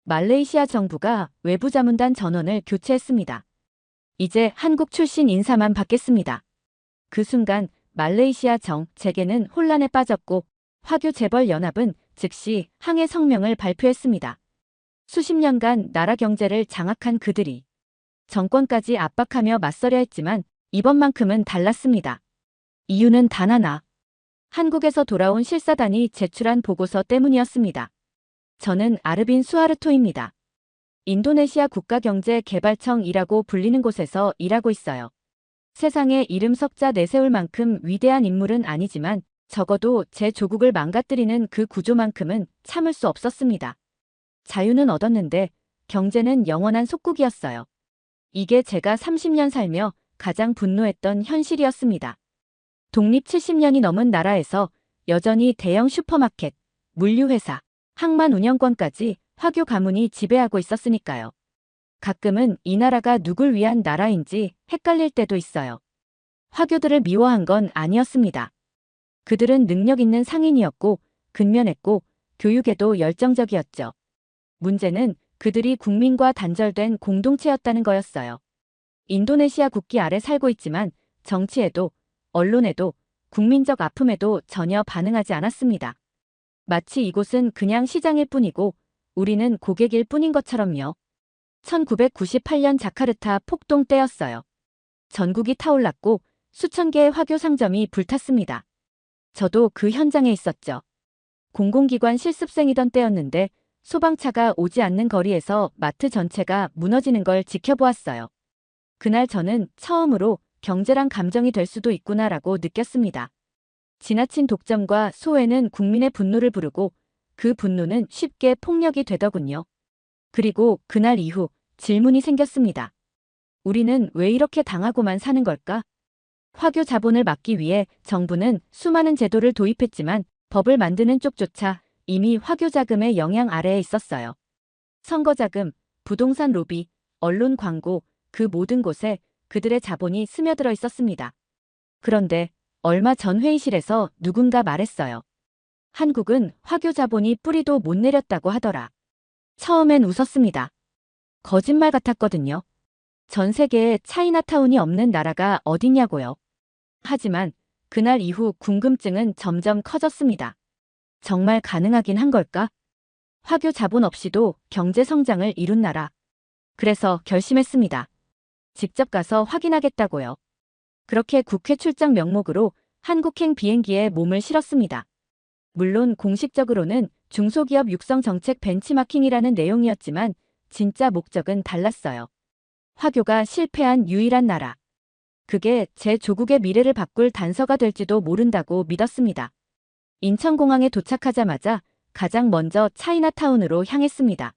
말레이시아 정부가 외부자문단 전원을 교체했습니다. 이제 한국 출신 인사만 받겠습니다. 그 순간 말레이시아 정재계는 혼란에 빠졌고 화교 재벌 연합은 즉시 항해 성명을 발표했습니다. 수십 년간 나라 경제를 장악한 그들이 정권까지 압박하며 맞서려 했지만 이번만큼은 달랐습니다. 이유는 단 하나. 한국에서 돌아온 실사단이 제출한 보고서 때문이었습니다. 저는 아르빈 수하르토입니다. 인도네시아 국가경제개발청이라고 불리는 곳에서 일하고 있어요. 세상에 이름 석자 내세울 만큼 위대한 인물은 아니지만 적어도 제 조국을 망가뜨리는 그 구조만큼은 참을 수 없었습니다. 자유는 얻었는데 경제는 영원한 속국이었어요. 이게 제가 30년 살며 가장 분노했던 현실이었습니다. 독립 70년이 넘은 나라에서 여전히 대형 슈퍼마켓, 물류회사, 항만 운영권까지 화교 가문이 지배하고 있었으니까요. 가끔은 이 나라가 누굴 위한 나라인지 헷갈릴 때도 있어요. 화교들을 미워한 건 아니었습니다. 그들은 능력 있는 상인이었고 근면했고 교육에도 열정적이었죠. 문제는 그들이 국민과 단절된 공동체였다는 거였어요. 인도네시아 국기 아래 살고 있지만 정치에도 언론에도 국민적 아픔에도 전혀 반응하지 않았습니다. 마치 이곳은 그냥 시장일 뿐이고 우리는 고객일 뿐인 것처럼요. 1998년 자카르타 폭동 때였어요. 전국이 타올랐고 수천 개의 화교 상점이 불탔습니다. 저도 그 현장에 있었죠. 공공기관 실습생이던 때였는데 소방차가 오지 않는 거리에서 마트 전체가 무너지는 걸 지켜보았어요. 그날 저는 처음으로 경제란 감정이 될 수도 있구나라고 느꼈습니다. 지나친 독점과 소외는 국민의 분노를 부르고 그 분노는 쉽게 폭력이 되더군요. 그리고 그날 이후 질문이 생겼습니다. 우리는 왜 이렇게 당하고만 사는 걸까? 화교 자본을 막기 위해 정부는 수많은 제도를 도입했지만 법을 만드는 쪽조차 이미 화교 자금의 영향 아래에 있었어요. 선거자금, 부동산 로비, 언론 광고, 그 모든 곳에 그들의 자본이 스며들어 있었습니다. 그런데 얼마 전 회의실에서 누군가 말했어요. 한국은 화교 자본이 뿌리도 못 내렸다고 하더라. 처음엔 웃었습니다. 거짓말 같았거든요. 전 세계에 차이나타운이 없는 나라가 어디냐고요. 하지만 그날 이후 궁금증은 점점 커졌습니다. 정말 가능하긴 한 걸까? 화교 자본 없이도 경제 성장을 이룬 나라. 그래서 결심했습니다. 직접 가서 확인하겠다고요. 그렇게 국회 출장 명목으로 한국행 비행기에 몸을 실었습니다. 물론 공식적으로는 중소기업 육성 정책 벤치마킹이라는 내용이었지만 진짜 목적은 달랐어요. 화교가 실패한 유일한 나라. 그게 제 조국의 미래를 바꿀 단서가 될지도 모른다고 믿었습니다. 인천공항에 도착하자마자 가장 먼저 차이나타운으로 향했습니다.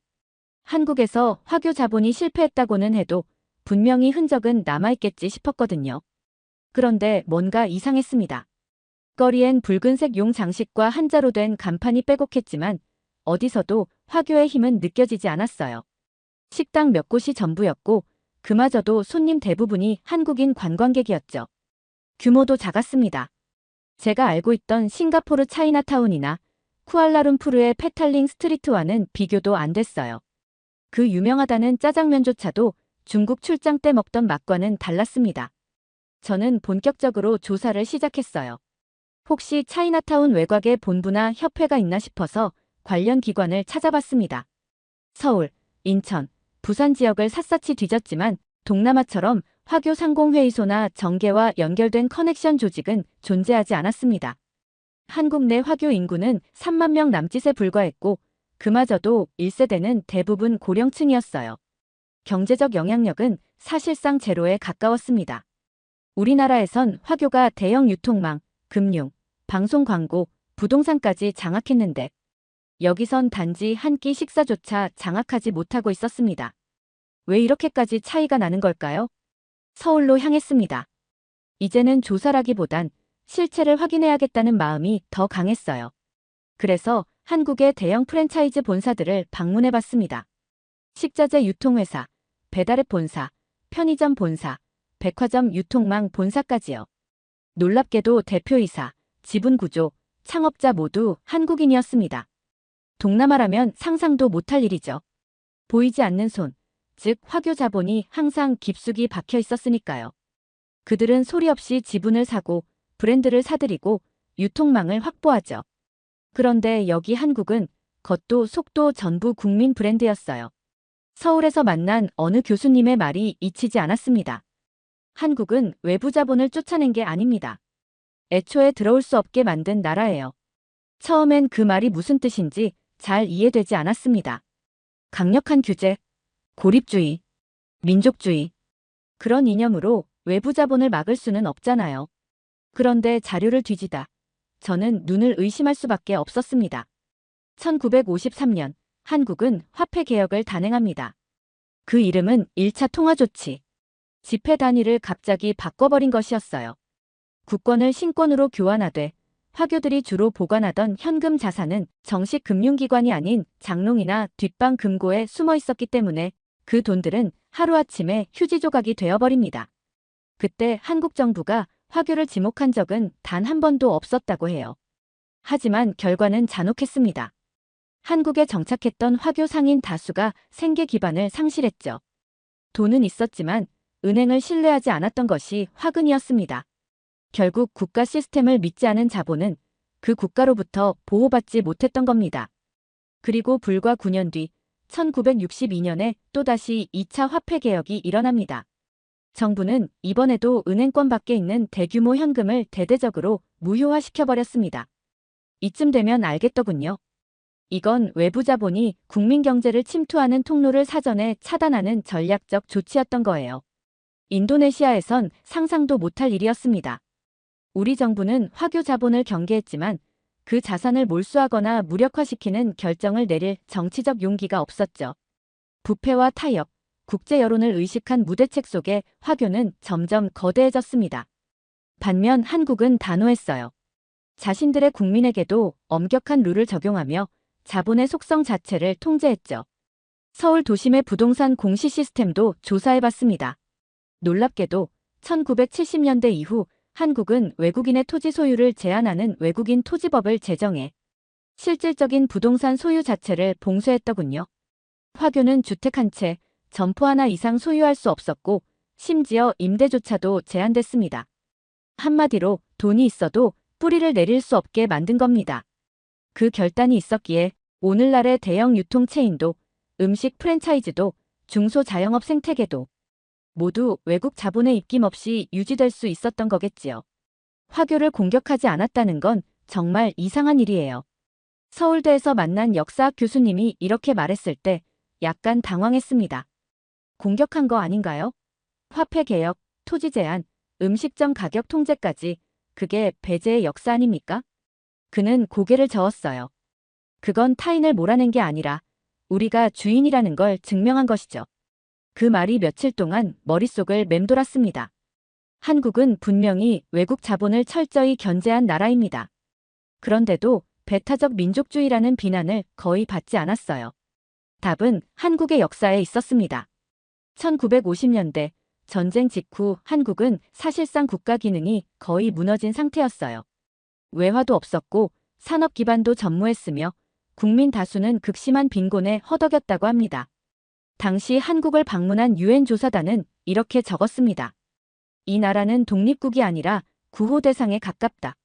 한국에서 화교 자본이 실패했다고는 해도 분명히 흔적은 남아있겠지 싶었거든요. 그런데 뭔가 이상했습니다. 거리엔 붉은색 용 장식과 한자로 된 간판이 빼곡했지만 어디서도 화교의 힘은 느껴지지 않았어요. 식당 몇 곳이 전부였고 그마저도 손님 대부분이 한국인 관광객이었죠. 규모도 작았습니다. 제가 알고 있던 싱가포르 차이나타운이나 쿠알라룸푸르의 페탈링 스트리트와는 비교도 안 됐어요. 그 유명하다는 짜장면조차도 중국 출장 때 먹던 맛과는 달랐습니다. 저는 본격적으로 조사를 시작했어요. 혹시 차이나타운 외곽에 본부나 협회가 있나 싶어서 관련 기관을 찾아봤습니다. 서울, 인천, 부산 지역을 샅샅이 뒤졌지만 동남아처럼 화교 상공회의소나 정계와 연결된 커넥션 조직은 존재하지 않았습니다. 한국 내 화교 인구는 3만 명 남짓에 불과했고 그마저도 1세대는 대부분 고령층이었어요. 경제적 영향력은 사실상 제로에 가까웠습니다. 우리나라에선 화교가 대형 유통망, 금융, 방송 광고, 부동산까지 장악했는데 여기선 단지 한 끼 식사조차 장악하지 못하고 있었습니다. 왜 이렇게까지 차이가 나는 걸까요? 서울로 향했습니다. 이제는 조사라기보단 실체를 확인해야겠다는 마음이 더 강했어요. 그래서 한국의 대형 프랜차이즈 본사들을 방문해봤습니다. 식자재 유통회사, 배달앱 본사, 편의점 본사, 백화점 유통망 본사까지요. 놀랍게도 대표이사, 지분구조, 창업자 모두 한국인이었습니다. 동남아라면 상상도 못할 일이죠. 보이지 않는 손, 즉 화교 자본이 항상 깊숙이 박혀 있었으니까요. 그들은 소리 없이 지분을 사고 브랜드를 사들이고 유통망을 확보하죠. 그런데 여기 한국은 겉도 속도 전부 국민 브랜드였어요. 서울에서 만난 어느 교수님의 말이 잊히지 않았습니다. 한국은 외부 자본을 쫓아낸 게 아닙니다. 애초에 들어올 수 없게 만든 나라예요. 처음엔 그 말이 무슨 뜻인지 잘 이해되지 않았습니다. 강력한 규제, 고립주의, 민족주의. 그런 이념으로 외부 자본을 막을 수는 없잖아요. 그런데 자료를 뒤지다 저는 눈을 의심할 수밖에 없었습니다. 1953년 한국은 화폐 개혁을 단행합니다. 그 이름은 1차 통화조치. 지폐 단위를 갑자기 바꿔버린 것이었어요. 국권을 신권으로 교환하되 화교들이 주로 보관하던 현금 자산은 정식 금융기관이 아닌 장롱이나 뒷방 금고에 숨어 있었기 때문에 그 돈들은 하루아침에 휴지 조각이 되어버립니다. 그때 한국 정부가 화교를 지목한 적은 단 한 번도 없었다고 해요. 하지만 결과는 잔혹했습니다. 한국에 정착했던 화교 상인 다수가 생계 기반을 상실했죠. 돈은 있었지만 은행을 신뢰하지 않았던 것이 화근이었습니다. 결국 국가 시스템을 믿지 않은 자본은 그 국가로부터 보호받지 못했던 겁니다. 그리고 불과 9년 뒤 1962년에 또다시 2차 화폐 개혁이 일어납니다. 정부는 이번에도 은행권 밖에 있는 대규모 현금을 대대적으로 무효화시켜버렸습니다. 이쯤 되면 알겠더군요. 이건 외부 자본이 국민 경제를 침투하는 통로를 사전에 차단하는 전략적 조치였던 거예요. 인도네시아에선 상상도 못할 일이었습니다. 우리 정부는 화교 자본을 경계했지만 그 자산을 몰수하거나 무력화시키는 결정을 내릴 정치적 용기가 없었죠. 부패와 타협, 국제 여론을 의식한 무대책 속에 화교는 점점 거대해졌습니다. 반면 한국은 단호했어요. 자신들의 국민에게도 엄격한 룰을 적용하며 자본의 속성 자체를 통제했죠. 서울 도심의 부동산 공시 시스템도 조사해봤습니다. 놀랍게도 1970년대 이후 한국은 외국인의 토지 소유를 제한하는 외국인 토지법을 제정해 실질적인 부동산 소유 자체를 봉쇄했더군요. 화교는 주택 한 채, 점포 하나 이상 소유할 수 없었고 심지어 임대조차도 제한됐습니다. 한마디로 돈이 있어도 뿌리를 내릴 수 없게 만든 겁니다. 그 결단이 있었기에 오늘날의 대형 유통체인도 음식 프랜차이즈도 중소자영업 생태계도 모두 외국 자본의 입김 없이 유지될 수 있었던 거겠지요. 화교를 공격하지 않았다는 건 정말 이상한 일이에요. 서울대에서 만난 역사학 교수님이 이렇게 말했을 때 약간 당황했습니다. 공격한 거 아닌가요? 화폐 개혁, 토지 제한, 음식점 가격 통제까지 그게 배제의 역사 아닙니까? 그는 고개를 저었어요. 그건 타인을 몰아낸 게 아니라 우리가 주인이라는 걸 증명한 것이죠. 그 말이 며칠 동안 머릿속을 맴돌았습니다. 한국은 분명히 외국 자본을 철저히 견제한 나라입니다. 그런데도 배타적 민족주의라는 비난을 거의 받지 않았어요. 답은 한국의 역사에 있었습니다. 1950년대 전쟁 직후 한국은 사실상 국가 기능이 거의 무너진 상태였어요. 외화도 없었고 산업 기반도 전무했으며 국민 다수는 극심한 빈곤에 허덕였다고 합니다. 당시 한국을 방문한 유엔 조사단은 이렇게 적었습니다. 이 나라는 독립국이 아니라 구호 대상에 가깝다.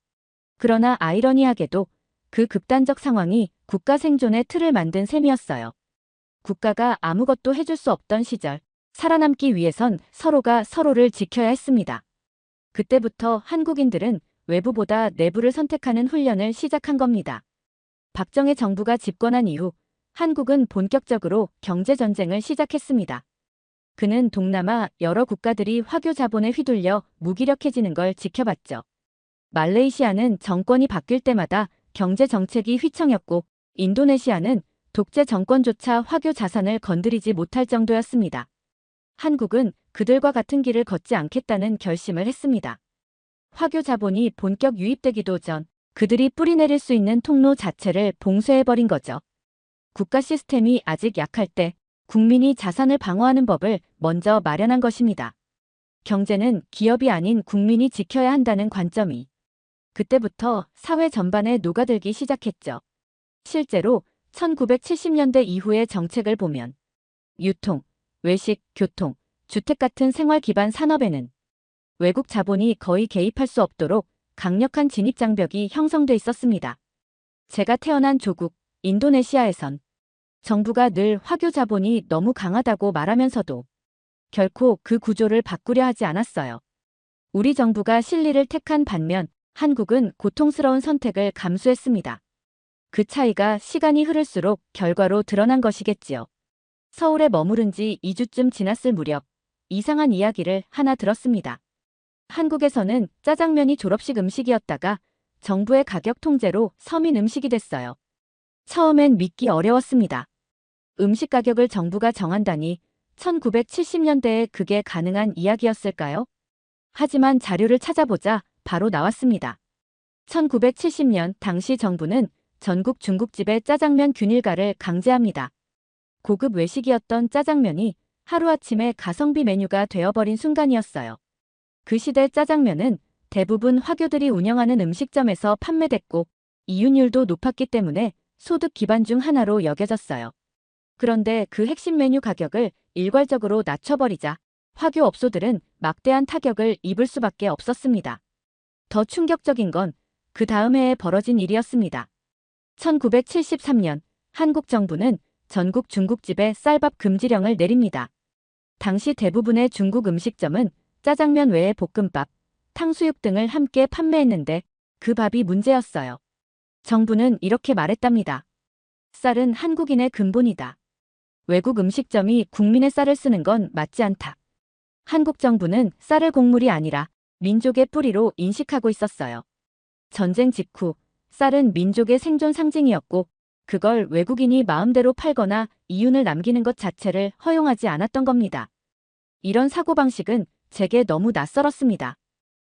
그러나 아이러니하게도 그 극단적 상황이 국가 생존의 틀을 만든 셈이었어요. 국가가 아무것도 해줄 수 없던 시절, 살아남기 위해선 서로가 서로를 지켜야 했습니다. 그때부터 한국인들은 외부보다 내부를 선택하는 훈련을 시작한 겁니다. 박정희 정부가 집권한 이후 한국은 본격적으로 경제전쟁을 시작했습니다. 그는 동남아 여러 국가들이 화교 자본에 휘둘려 무기력해지는 걸 지켜봤죠. 말레이시아는 정권이 바뀔 때마다 경제 정책이 휘청였고 인도네시아는 독재 정권조차 화교 자산을 건드리지 못할 정도였습니다. 한국은 그들과 같은 길을 걷지 않겠다는 결심을 했습니다. 화교 자본이 본격 유입되기도 전 그들이 뿌리내릴 수 있는 통로 자체를 봉쇄해버린 거죠. 국가 시스템이 아직 약할 때 국민이 자산을 방어하는 법을 먼저 마련한 것입니다. 경제는 기업이 아닌 국민이 지켜야 한다는 관점이 그때부터 사회 전반에 녹아들기 시작했죠. 실제로 1970년대 이후의 정책을 보면 유통, 외식, 교통, 주택 같은 생활 기반 산업에는 외국 자본이 거의 개입할 수 없도록 강력한 진입 장벽이 형성돼 있었습니다. 제가 태어난 조국, 인도네시아에선 정부가 늘 화교 자본이 너무 강하다고 말하면서도 결코 그 구조를 바꾸려 하지 않았어요. 우리 정부가 실리를 택한 반면 한국은 고통스러운 선택을 감수했습니다. 그 차이가 시간이 흐를수록 결과로 드러난 것이겠지요. 서울에 머무른 지 2주쯤 지났을 무렵 이상한 이야기를 하나 들었습니다. 한국에서는 짜장면이 졸업식 음식이었다가 정부의 가격 통제로 서민 음식이 됐어요. 처음엔 믿기 어려웠습니다. 음식 가격을 정부가 정한다니 1970년대에 그게 가능한 이야기였을까요? 하지만 자료를 찾아보자 바로 나왔습니다. 1970년 당시 정부는 전국 중국집의 짜장면 균일가를 강제합니다. 고급 외식이었던 짜장면이 하루아침에 가성비 메뉴가 되어버린 순간이었어요. 그 시대 짜장면은 대부분 화교들이 운영하는 음식점에서 판매됐고 이윤율도 높았기 때문에 소득 기반 중 하나로 여겨졌어요. 그런데 그 핵심 메뉴 가격을 일괄적으로 낮춰버리자 화교 업소들은 막대한 타격을 입을 수밖에 없었습니다. 더 충격적인 건 그 다음 해에 벌어진 일이었습니다. 1973년 한국 정부는 전국 중국집에 쌀밥 금지령을 내립니다. 당시 대부분의 중국 음식점은 짜장면 외에 볶음밥, 탕수육 등을 함께 판매했는데 그 밥이 문제였어요. 정부는 이렇게 말했답니다. 쌀은 한국인의 근본이다. 외국 음식점이 국민의 쌀을 쓰는 건 맞지 않다. 한국 정부는 쌀을 곡물이 아니라 민족의 뿌리로 인식하고 있었어요. 전쟁 직후 쌀은 민족의 생존 상징이었고 그걸 외국인이 마음대로 팔거나 이윤을 남기는 것 자체를 허용하지 않았던 겁니다. 이런 사고방식은 제게 너무 낯설었습니다.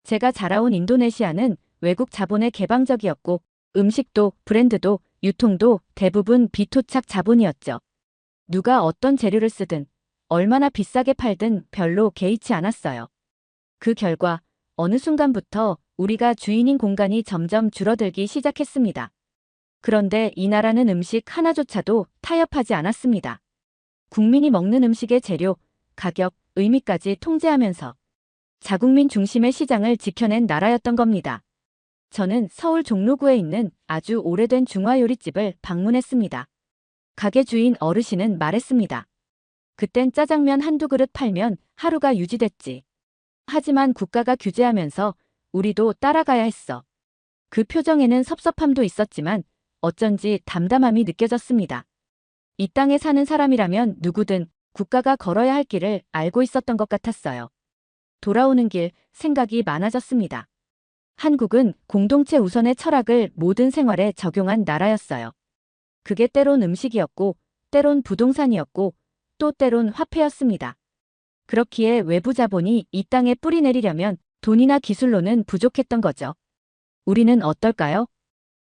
제가 자라온 인도네시아는 외국 자본에 개방적이었고 음식도 브랜드도 유통도 대부분 비토착 자본이었죠. 누가 어떤 재료를 쓰든 얼마나 비싸게 팔든 별로 개의치 않았어요. 그 결과 어느 순간부터 우리가 주인인 공간이 점점 줄어들기 시작했습니다. 그런데 이 나라는 음식 하나조차도 타협하지 않았습니다. 국민이 먹는 음식의 재료, 가격, 의미까지 통제하면서 자국민 중심의 시장을 지켜낸 나라였던 겁니다. 저는 서울 종로구에 있는 아주 오래된 중화요리집을 방문했습니다. 가게 주인 어르신은 말했습니다. 그땐 짜장면 한두 그릇 팔면 하루가 유지됐지. 하지만 국가가 규제하면서 우리도 따라가야 했어. 그 표정에는 섭섭함도 있었지만 어쩐지 담담함이 느껴졌습니다. 이 땅에 사는 사람이라면 누구든 국가가 걸어야 할 길을 알고 있었던 것 같았어요. 돌아오는 길 생각이 많아졌습니다. 한국은 공동체 우선의 철학을 모든 생활에 적용한 나라였어요. 그게 때론 음식이었고 때론 부동산이었고 또 때론 화폐였습니다. 그렇기에 외부 자본이 이 땅에 뿌리 내리려면 돈이나 기술로는 부족했던 거죠. 우리는 어떨까요?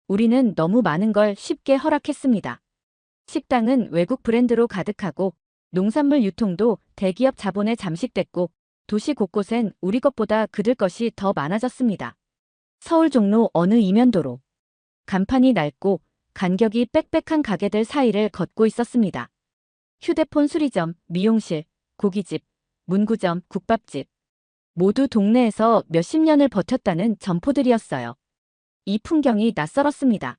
우리는 너무 많은 걸 쉽게 허락했습니다. 식당은 외국 브랜드로 가득하고 농산물 유통도 대기업 자본에 잠식됐고 도시 곳곳엔 우리 것보다 그들 것이 더 많아졌습니다. 서울 종로 어느 이면도로 간판이 낡고 간격이 빽빽한 가게들 사이를 걷고 있었습니다. 휴대폰 수리점, 미용실, 고깃집, 문구점, 국밥집. 모두 동네에서 몇십 년을 버텼다는 점포들이었어요. 이 풍경이 낯설었습니다.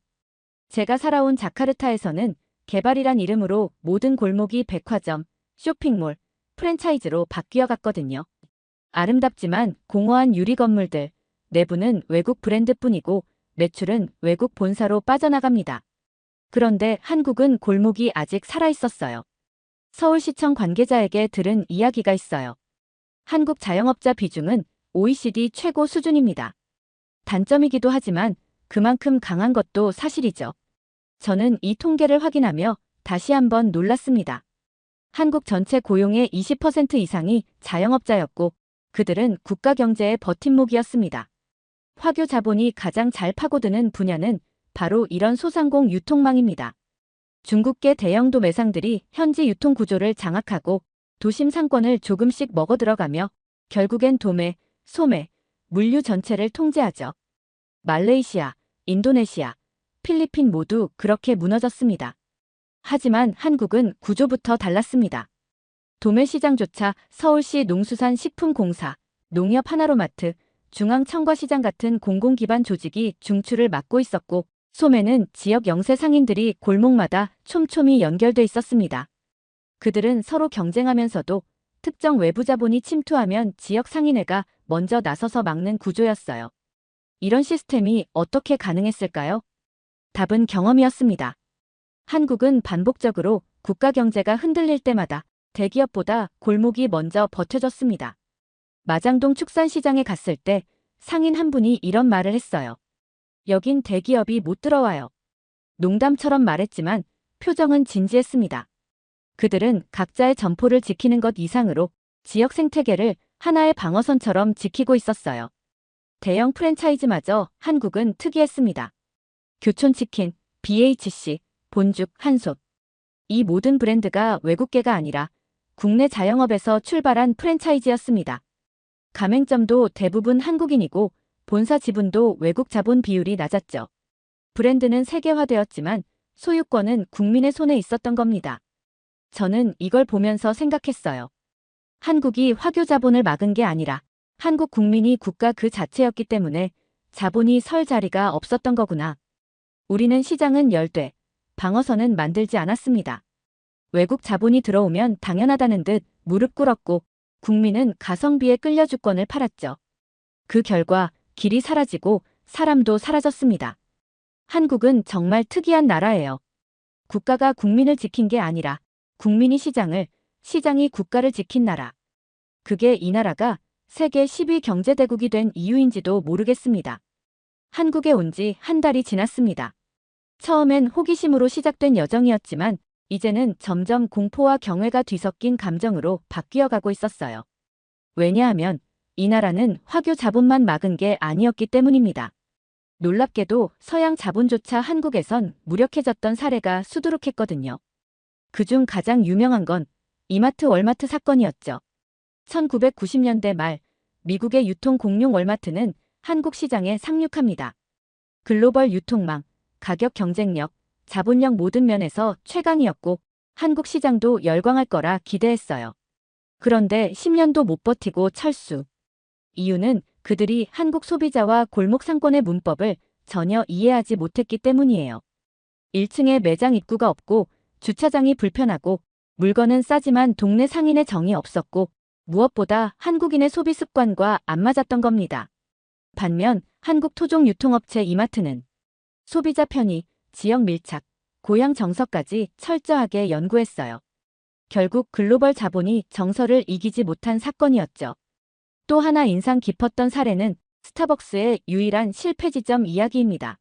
제가 살아온 자카르타에서는 개발이란 이름으로 모든 골목이 백화점, 쇼핑몰, 프랜차이즈로 바뀌어 갔거든요. 아름답지만 공허한 유리 건물들, 내부는 외국 브랜드뿐이고 매출은 외국 본사로 빠져나갑니다. 그런데 한국은 골목이 아직 살아있었어요. 서울시청 관계자에게 들은 이야기가 있어요. 한국 자영업자 비중은 OECD 최고 수준입니다. 단점이기도 하지만 그만큼 강한 것도 사실이죠. 저는 이 통계를 확인하며 다시 한번 놀랐습니다. 한국 전체 고용의 20% 이상이 자영업자였고 그들은 국가 경제의 버팀목이었습니다. 화교 자본이 가장 잘 파고드는 분야는 바로 이런 소상공 유통망입니다. 중국계 대형 도매상들이 현지 유통 구조를 장악하고 도심 상권을 조금씩 먹어 들어가며 결국엔 도매, 소매, 물류 전체를 통제하죠. 말레이시아, 인도네시아, 필리핀 모두 그렇게 무너졌습니다. 하지만 한국은 구조부터 달랐습니다. 도매시장조차 서울시 농수산식품공사, 농협 하나로마트, 중앙청과시장 같은 공공기반 조직이 중추를 맡고 있었고 소매는 지역 영세 상인들이 골목마다 촘촘히 연결돼 있었습니다. 그들은 서로 경쟁하면서도 특정 외부 자본이 침투하면 지역 상인회가 먼저 나서서 막는 구조였어요. 이런 시스템이 어떻게 가능했을까요? 답은 경험이었습니다. 한국은 반복적으로 국가 경제가 흔들릴 때마다 대기업보다 골목이 먼저 버텨줬습니다. 마장동 축산시장에 갔을 때 상인 한 분이 이런 말을 했어요. 여긴 대기업이 못 들어와요. 농담처럼 말했지만 표정은 진지했습니다. 그들은 각자의 점포를 지키는 것 이상으로 지역 생태계를 하나의 방어선처럼 지키고 있었어요. 대형 프랜차이즈마저 한국은 특이했습니다. 교촌치킨, BHC, 본죽, 한솥. 이 모든 브랜드가 외국계가 아니라 국내 자영업에서 출발한 프랜차이즈였습니다. 가맹점도 대부분 한국인이고 본사 지분도 외국 자본 비율이 낮았죠. 브랜드는 세계화되었지만 소유권은 국민의 손에 있었던 겁니다. 저는 이걸 보면서 생각했어요. 한국이 화교 자본을 막은 게 아니라 한국 국민이 국가 그 자체였기 때문에 자본이 설 자리가 없었던 거구나. 우리는 시장은 열되 방어선은 만들지 않았습니다. 외국 자본이 들어오면 당연하다는 듯 무릎 꿇었고 국민은 가성비에 끌려 주권을 팔았죠. 그 결과 길이 사라지고 사람도 사라졌습니다. 한국은 정말 특이한 나라예요. 국가가 국민을 지킨 게 아니라 국민이 시장을, 시장이 국가를 지킨 나라. 그게 이 나라가 세계 10위 경제대국이 된 이유인지도 모르겠습니다. 한국에 온 지 한 달이 지났습니다. 처음엔 호기심으로 시작된 여정이었지만 이제는 점점 공포와 경외가 뒤섞인 감정으로 바뀌어 가고 있었어요. 왜냐하면 이 나라는 화교 자본만 막은 게 아니었기 때문입니다. 놀랍게도 서양 자본조차 한국에선 무력해졌던 사례가 수두룩했거든요. 그중 가장 유명한 건 이마트 월마트 사건이었죠. 1990년대 말 미국의 유통 공룡 월마트는 한국 시장에 상륙합니다. 글로벌 유통망, 가격 경쟁력, 자본력 모든 면에서 최강이었고 한국 시장도 열광할 거라 기대했어요. 그런데 10년도 못 버티고 철수. 이유는 그들이 한국 소비자와 골목 상권의 문법을 전혀 이해하지 못했기 때문이에요. 1층에 매장 입구가 없고 주차장이 불편하고 물건은 싸지만 동네 상인의 정이 없었고 무엇보다 한국인의 소비 습관과 안 맞았던 겁니다. 반면 한국 토종 유통업체 이마트는 소비자 편의, 지역 밀착, 고향 정서까지 철저하게 연구했어요. 결국 글로벌 자본이 정서를 이기지 못한 사건이었죠. 또 하나 인상 깊었던 사례는 스타벅스의 유일한 실패 지점 이야기입니다.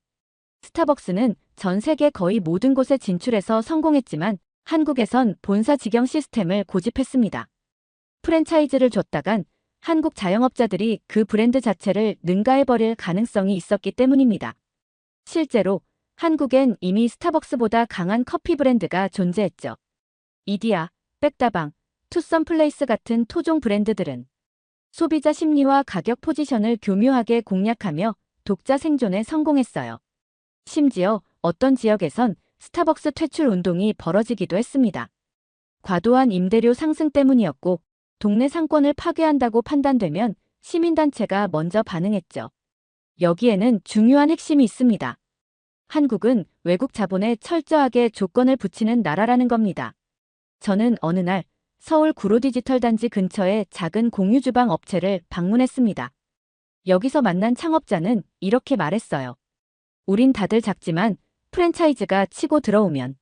스타벅스는 전 세계 거의 모든 곳에 진출해서 성공했지만 한국에선 본사 직영 시스템을 고집했습니다. 프랜차이즈를 줬다간 한국 자영업자들이 그 브랜드 자체를 능가해버릴 가능성이 있었기 때문입니다. 실제로 한국엔 이미 스타벅스보다 강한 커피 브랜드가 존재했죠. 이디야, 백다방, 투썸플레이스 같은 토종 브랜드들은 소비자 심리와 가격 포지션을 교묘하게 공략하며 독자 생존에 성공했어요. 심지어 어떤 지역에선 스타벅스 퇴출 운동이 벌어지기도 했습니다. 과도한 임대료 상승 때문이었고 동네 상권을 파괴한다고 판단되면 시민단체가 먼저 반응했죠. 여기에는 중요한 핵심이 있습니다. 한국은 외국 자본에 철저하게 조건을 붙이는 나라라는 겁니다. 저는 어느 날 서울 구로디지털단지 근처의 작은 공유주방 업체를 방문했습니다. 여기서 만난 창업자는 이렇게 말했어요. 우린 다들 작지만 프랜차이즈가 치고 들어오면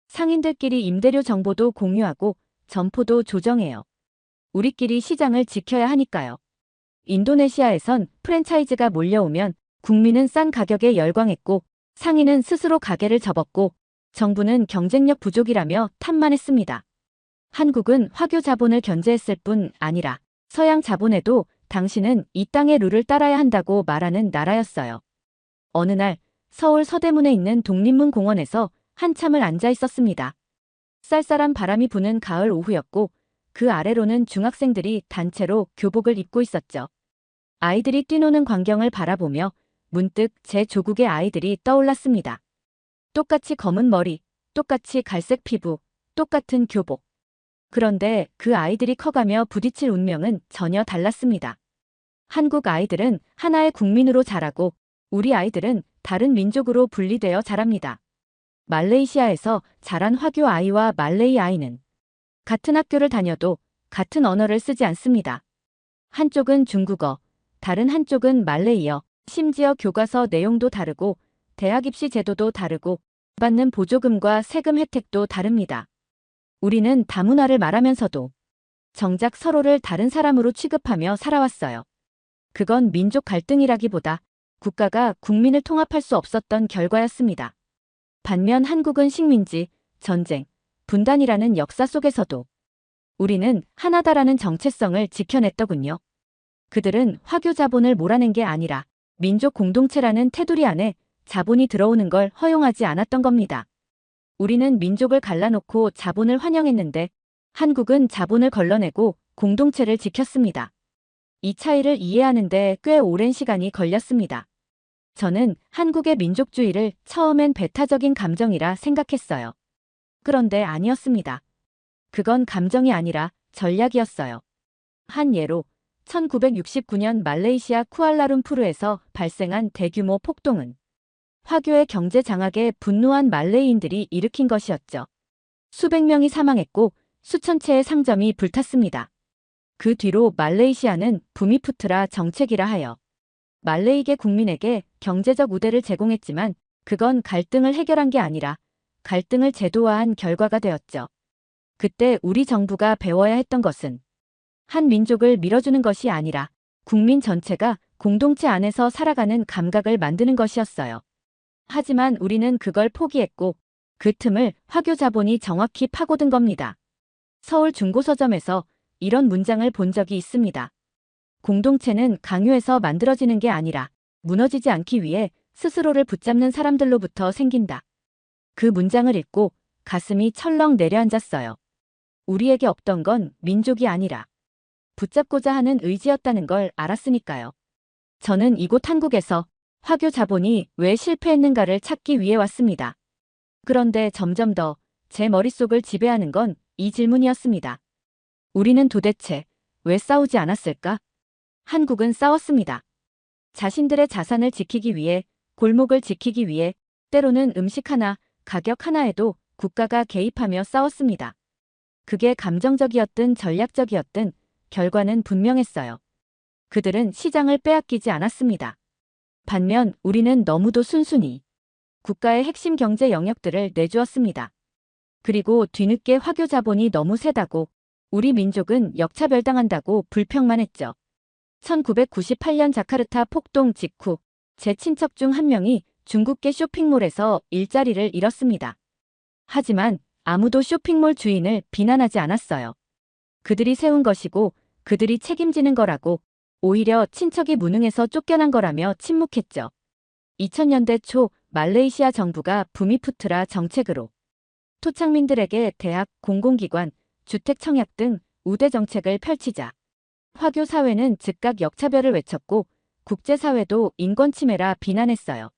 상인들끼리 임대료 정보도 공유하고 점포도 조정해요. 우리끼리 시장을 지켜야 하니까요. 인도네시아에선 프랜차이즈가 몰려오면 국민은 싼 가격에 열광했고 상인은 스스로 가게를 접었고 정부는 경쟁력 부족이라며 탓만했습니다. 한국은 화교 자본을 견제했을 뿐 아니라 서양 자본에도 당신은 이 땅의 룰을 따라야 한다고 말하는 나라였어요. 어느 날 서울 서대문에 있는 독립문 공원에서 한참을 앉아 있었습니다. 쌀쌀한 바람이 부는 가을 오후였고 그 아래로는 중학생들이 단체로 교복을 입고 있었죠. 아이들이 뛰노는 광경을 바라보며 문득 제 조국의 아이들이 떠올랐습니다. 똑같이 검은 머리, 똑같이 갈색 피부, 똑같은 교복. 그런데 그 아이들이 커가며 부딪힐 운명은 전혀 달랐습니다. 한국 아이들은 하나의 국민으로 자라고 우리 아이들은 다른 민족으로 분리되어 자랍니다. 말레이시아에서 자란 화교 아이와 말레이 아이는 같은 학교를 다녀도 같은 언어를 쓰지 않습니다. 한쪽은 중국어, 다른 한쪽은 말레이어, 심지어 교과서 내용도 다르고 대학 입시 제도도 다르고 받는 보조금과 세금 혜택도 다릅니다. 우리는 다문화를 말하면서도 정작 서로를 다른 사람으로 취급하며 살아왔어요. 그건 민족 갈등이라기보다 국가가 국민을 통합할 수 없었던 결과였습니다. 반면 한국은 식민지, 전쟁, 분단이라는 역사 속에서도 우리는 하나다라는 정체성을 지켜냈더군요. 그들은 화교 자본을 몰아낸 게 아니라 민족 공동체라는 테두리 안에 자본이 들어오는 걸 허용하지 않았던 겁니다. 우리는 민족을 갈라놓고 자본을 환영했는데 한국은 자본을 걸러내고 공동체를 지켰습니다. 이 차이를 이해하는데 꽤 오랜 시간이 걸렸습니다. 저는 한국의 민족주의를 처음엔 배타적인 감정이라 생각했어요. 그런데 아니었습니다. 그건 감정이 아니라 전략이었어요. 한 예로 1969년 말레이시아 쿠알라룸푸르에서 발생한 대규모 폭동은 화교의 경제 장악에 분노한 말레이인들이 일으킨 것이었죠. 수백 명이 사망했고 수천 채의 상점이 불탔습니다. 그 뒤로 말레이시아는 부미푸트라 정책이라 하여 말레이계 국민에게 경제적 우대를 제공했지만 그건 갈등을 해결한 게 아니라 갈등을 제도화한 결과가 되었죠. 그때 우리 정부가 배워야 했던 것은 한 민족을 밀어주는 것이 아니라 국민 전체가 공동체 안에서 살아가는 감각을 만드는 것이었어요. 하지만 우리는 그걸 포기했고 그 틈을 화교 자본이 정확히 파고든 겁니다. 서울 중고서점에서 이런 문장을 본 적이 있습니다. 공동체는 강요해서 만들어지는 게 아니라 무너지지 않기 위해 스스로를 붙잡는 사람들로부터 생긴다. 그 문장을 읽고 가슴이 철렁 내려앉았어요. 우리에게 없던 건 민족이 아니라 붙잡고자 하는 의지였다는 걸 알았으니까요. 저는 이곳 한국에서 화교 자본이 왜 실패했는가를 찾기 위해 왔습니다. 그런데 점점 더 제 머릿속을 지배하는 건 이 질문이었습니다. 우리는 도대체 왜 싸우지 않았을까? 한국은 싸웠습니다. 자신들의 자산을 지키기 위해, 골목을 지키기 위해, 때로는 음식 하나, 가격 하나에도 국가가 개입하며 싸웠습니다. 그게 감정적이었든 전략적이었든 결과는 분명했어요. 그들은 시장을 빼앗기지 않았습니다. 반면 우리는 너무도 순순히 국가의 핵심 경제 영역들을 내주었습니다. 그리고 뒤늦게 화교 자본이 너무 세다고 우리 민족은 역차별당한다고 불평만 했죠. 1998년 자카르타 폭동 직후 제 친척 중 한 명이 중국계 쇼핑몰에서 일자리를 잃었습니다. 하지만 아무도 쇼핑몰 주인을 비난하지 않았어요. 그들이 세운 것이고 그들이 책임지는 거라고, 오히려 친척이 무능해서 쫓겨난 거라며 침묵했죠. 2000년대 초 말레이시아 정부가 부미푸트라 정책으로 토착민들에게 대학, 공공기관, 주택 청약 등 우대 정책을 펼치자 화교 사회는 즉각 역차별을 외쳤고 국제사회도 인권 침해라 비난했어요.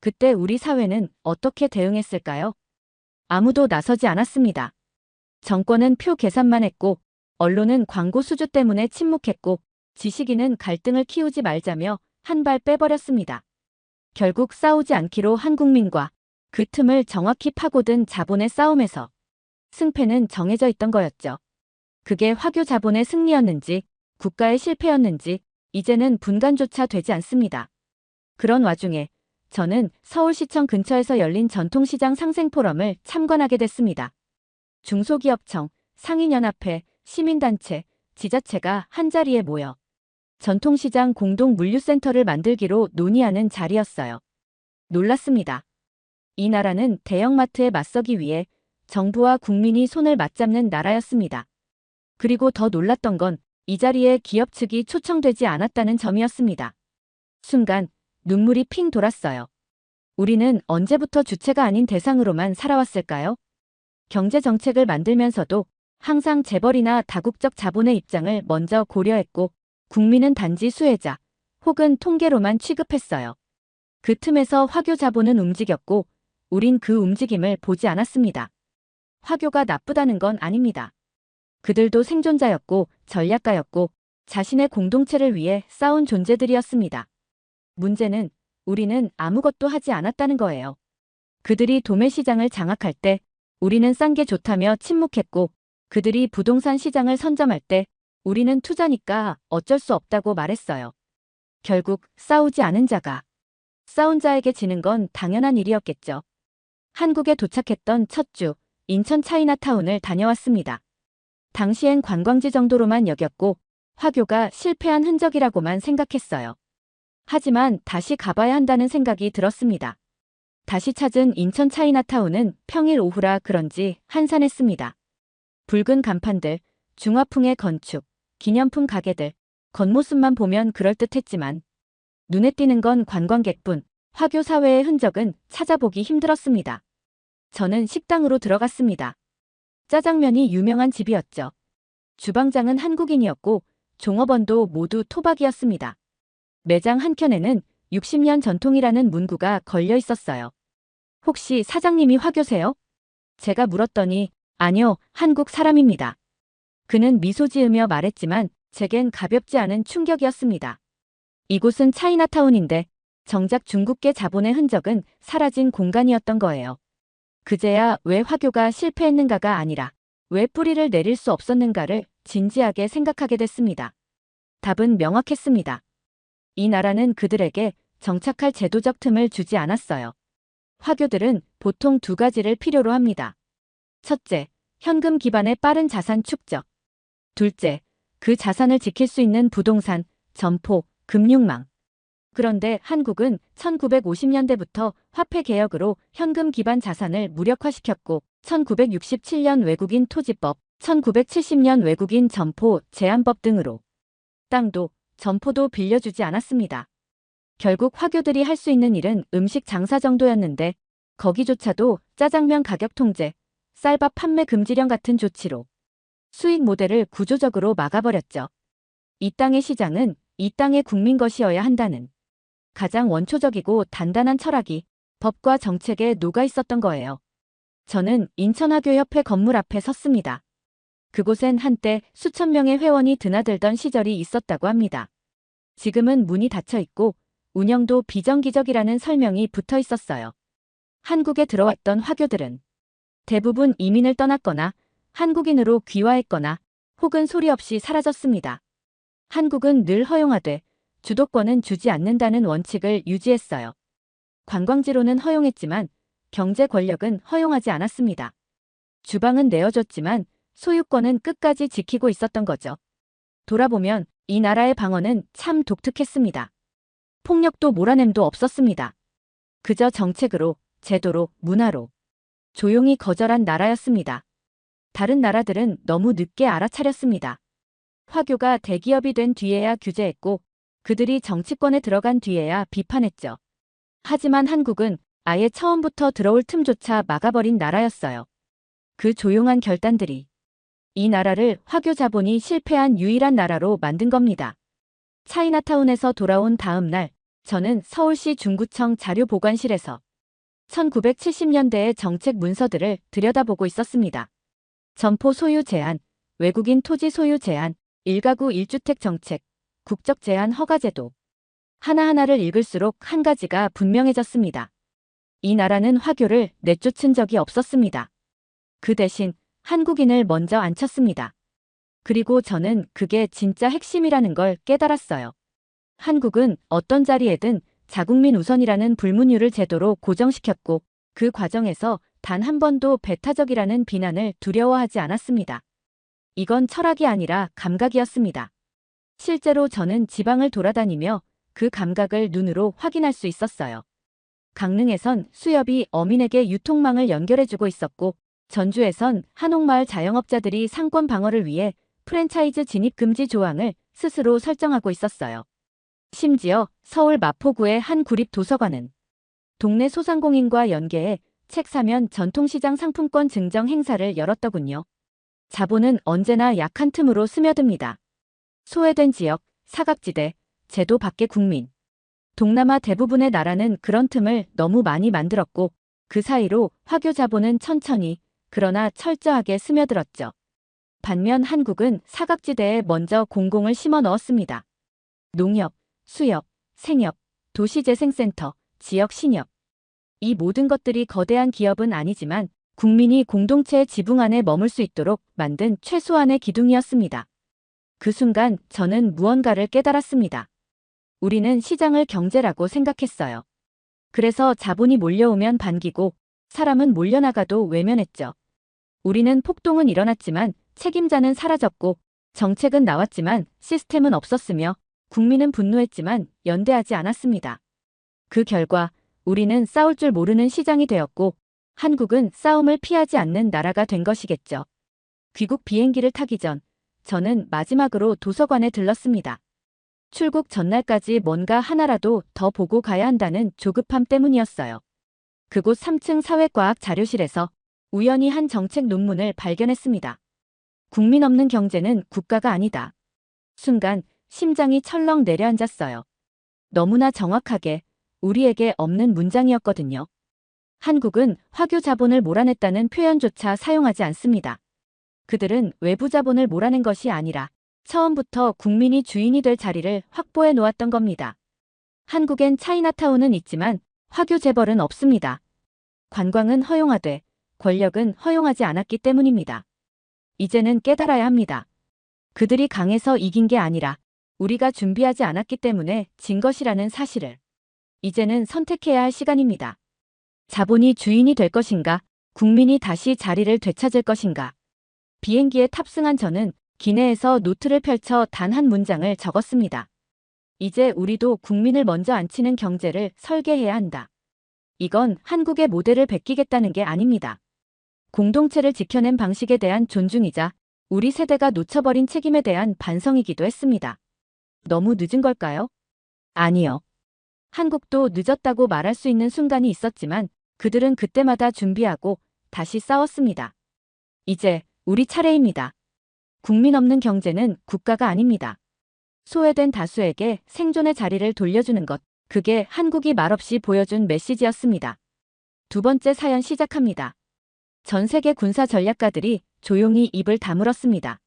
그때 우리 사회는 어떻게 대응했을까요? 아무도 나서지 않았습니다. 정권은 표 계산만 했고 언론은 광고 수주 때문에 침묵했고 지식인은 갈등을 키우지 말자며 한 발 빼버렸습니다. 결국 싸우지 않기로 한 국민과 그 틈을 정확히 파고든 자본의 싸움에서 승패는 정해져 있던 거였죠. 그게 화교 자본의 승리였는지 국가의 실패였는지 이제는 분간조차 되지 않습니다. 그런 와중에 저는 서울시청 근처에서 열린 전통시장 상생포럼을 참관하게 됐습니다. 중소기업청, 상인연합회, 시민단체, 지자체가 한자리에 모여 전통시장 공동물류센터를 만들기로 논의하는 자리였어요. 놀랐습니다. 이 나라는 대형마트에 맞서기 위해 정부와 국민이 손을 맞잡는 나라였습니다. 그리고 더 놀랐던 건 이 자리에 기업 측이 초청되지 않았다는 점이었습니다. 순간 눈물이 핑 돌았어요. 우리는 언제부터 주체가 아닌 대상으로만 살아왔을까요? 경제정책을 만들면서도 항상 재벌이나 다국적 자본의 입장을 먼저 고려했고 국민은 단지 수혜자 혹은 통계로만 취급했어요. 그 틈에서 화교 자본은 움직였고 우린 그 움직임을 보지 않았습니다. 화교가 나쁘다는 건 아닙니다. 그들도 생존자였고 전략가였고 자신의 공동체를 위해 싸운 존재들이었습니다. 문제는 우리는 아무것도 하지 않았다는 거예요. 그들이 도매 시장을 장악할 때 우리는 싼 게 좋다며 침묵했고 그들이 부동산 시장을 선점할 때 우리는 투자니까 어쩔 수 없다고 말했어요. 결국 싸우지 않은 자가 싸운 자에게 지는 건 당연한 일이었겠죠. 한국에 도착했던 첫 주, 인천 차이나타운을 다녀왔습니다. 당시엔 관광지 정도로만 여겼고 화교가 실패한 흔적이라고만 생각했어요. 하지만 다시 가봐야 한다는 생각이 들었습니다. 다시 찾은 인천 차이나타운은 평일 오후라 그런지 한산했습니다. 붉은 간판들, 중화풍의 건축, 기념품 가게들, 겉모습만 보면 그럴듯했지만 눈에 띄는 건 관광객뿐, 화교 사회의 흔적은 찾아보기 힘들었습니다. 저는 식당으로 들어갔습니다. 짜장면이 유명한 집이었죠. 주방장은 한국인이었고 종업원도 모두 토박이었습니다. 매장 한켠에는 60년 전통이라는 문구가 걸려 있었어요. 혹시 사장님이 화교세요? 제가 물었더니 아니요, 한국 사람입니다. 그는 미소 지으며 말했지만 제겐 가볍지 않은 충격이었습니다. 이곳은 차이나타운인데 정작 중국계 자본의 흔적은 사라진 공간이었던 거예요. 그제야 왜 화교가 실패했는가가 아니라 왜 뿌리를 내릴 수 없었는가를 진지하게 생각하게 됐습니다. 답은 명확했습니다. 이 나라는 그들에게 정착할 제도적 틈을 주지 않았어요. 화교들은 보통 두 가지를 필요로 합니다. 첫째, 현금 기반의 빠른 자산 축적. 둘째, 그 자산을 지킬 수 있는 부동산, 점포, 금융망. 그런데 한국은 1950년대부터 화폐 개혁으로 현금 기반 자산을 무력화시켰고 1967년 외국인 토지법, 1970년 외국인 점포 제한법 등으로 땅도 점포도 빌려주지 않았습니다. 결국 화교들이 할 수 있는 일은 음식 장사 정도였는데 거기조차도 짜장면 가격 통제, 쌀밥 판매 금지령 같은 조치로 수익 모델을 구조적으로 막아버렸죠. 이 땅의 시장은 이 땅의 국민 것이어야 한다는 가장 원초적이고 단단한 철학이 법과 정책에 녹아 있었던 거예요. 저는 인천화교협회 건물 앞에 섰습니다. 그곳엔 한때 수천 명의 회원이 드나들던 시절이 있었다고 합니다. 지금은 문이 닫혀 있고 운영도 비정기적이라는 설명이 붙어 있었어요. 한국에 들어왔던 화교들은 대부분 이민을 떠났거나 한국인으로 귀화했거나 혹은 소리 없이 사라졌습니다. 한국은 늘 허용하되 주도권은 주지 않는다는 원칙을 유지했어요. 관광지로는 허용했지만 경제 권력은 허용하지 않았습니다. 주방은 내어줬지만 소유권은 끝까지 지키고 있었던 거죠. 돌아보면 이 나라의 방어는 참 독특했습니다. 폭력도 몰아냄도 없었습니다. 그저 정책으로, 제도로, 문화로 조용히 거절한 나라였습니다. 다른 나라들은 너무 늦게 알아차렸습니다. 화교가 대기업이 된 뒤에야 규제했고 그들이 정치권에 들어간 뒤에야 비판했죠. 하지만 한국은 아예 처음부터 들어올 틈조차 막아버린 나라였어요. 그 조용한 결단들이 이 나라를 화교 자본이 실패한 유일한 나라로 만든 겁니다. 차이나타운에서 돌아온 다음 날 저는 서울시 중구청 자료보관실에서 1970년대의 정책 문서들을 들여다보고 있었습니다. 점포 소유 제한, 외국인 토지 소유 제한, 1가구 1주택 정책, 국적 제한 허가 제도. 하나하나를 읽을수록 한 가지가 분명해졌습니다. 이 나라는 화교를 내쫓은 적이 없었습니다. 그 대신 한국인을 먼저 앉혔습니다. 그리고 저는 그게 진짜 핵심이라는 걸 깨달았어요. 한국은 어떤 자리에든 자국민 우선이라는 불문율을 제도로 고정시켰고 그 과정에서 단 한 번도 배타적이라는 비난을 두려워하지 않았습니다. 이건 철학이 아니라 감각이었습니다. 실제로 저는 지방을 돌아다니며 그 감각을 눈으로 확인할 수 있었어요. 강릉에선 수협이 어민에게 유통망을 연결해주고 있었고 전주에선 한옥마을 자영업자들이 상권 방어를 위해 프랜차이즈 진입 금지 조항을 스스로 설정하고 있었어요. 심지어 서울 마포구의 한 구립 도서관은 동네 소상공인과 연계해 책 사면 전통시장 상품권 증정 행사를 열었더군요. 자본은 언제나 약한 틈으로 스며듭니다. 소외된 지역, 사각지대, 제도 밖의 국민. 동남아 대부분의 나라는 그런 틈을 너무 많이 만들었고 그 사이로 화교 자본은 천천히 그러나 철저하게 스며들었죠. 반면 한국은 사각지대에 먼저 공공을 심어 넣었습니다. 농협, 수협, 생협, 도시재생센터, 지역신협. 이 모든 것들이 거대한 기업은 아니지만 국민이 공동체의 지붕 안에 머물 수 있도록 만든 최소한의 기둥이었습니다. 그 순간 저는 무언가를 깨달았습니다. 우리는 시장을 경제라고 생각했어요. 그래서 자본이 몰려오면 반기고 사람은 몰려나가도 외면했죠. 우리는 폭동은 일어났지만 책임자는 사라졌고 정책은 나왔지만 시스템은 없었으며 국민은 분노했지만 연대하지 않았습니다. 그 결과 우리는 싸울 줄 모르는 시장이 되었고 한국은 싸움을 피하지 않는 나라가 된 것이겠죠. 귀국 비행기를 타기 전 저는 마지막으로 도서관에 들렀습니다. 출국 전날까지 뭔가 하나라도 더 보고 가야 한다는 조급함 때문이었어요. 그곳 3층 사회과학 자료실에서 우연히 한 정책 논문을 발견했습니다. 국민 없는 경제는 국가가 아니다. 순간 심장이 철렁 내려앉았어요. 너무나 정확하게 우리에게 없는 문장이었거든요. 한국은 화교 자본을 몰아냈다는 표현조차 사용하지 않습니다. 그들은 외부 자본을 몰아낸 것이 아니라 처음부터 국민이 주인이 될 자리를 확보해 놓았던 겁니다. 한국엔 차이나타운은 있지만 화교 재벌은 없습니다. 관광은 허용하되 권력은 허용하지 않았기 때문입니다. 이제는 깨달아야 합니다. 그들이 강해서 이긴 게 아니라 우리가 준비하지 않았기 때문에 진 것이라는 사실을. 이제는 선택해야 할 시간입니다. 자본이 주인이 될 것인가, 국민이 다시 자리를 되찾을 것인가. 비행기에 탑승한 저는 기내에서 노트를 펼쳐 단 한 문장을 적었습니다. 이제 우리도 국민을 먼저 앉히는 경제를 설계해야 한다. 이건 한국의 모델을 베끼겠다는 게 아닙니다. 공동체를 지켜낸 방식에 대한 존중이자 우리 세대가 놓쳐버린 책임에 대한 반성이기도 했습니다. 너무 늦은 걸까요? 아니요. 한국도 늦었다고 말할 수 있는 순간이 있었지만 그들은 그때마다 준비하고 다시 싸웠습니다. 이제 우리 차례입니다. 국민 없는 경제는 국가가 아닙니다. 소외된 다수에게 생존의 자리를 돌려주는 것, 그게 한국이 말없이 보여준 메시지였습니다. 두 번째 사연 시작합니다. 전 세계 군사 전략가들이 조용히 입을 다물었습니다.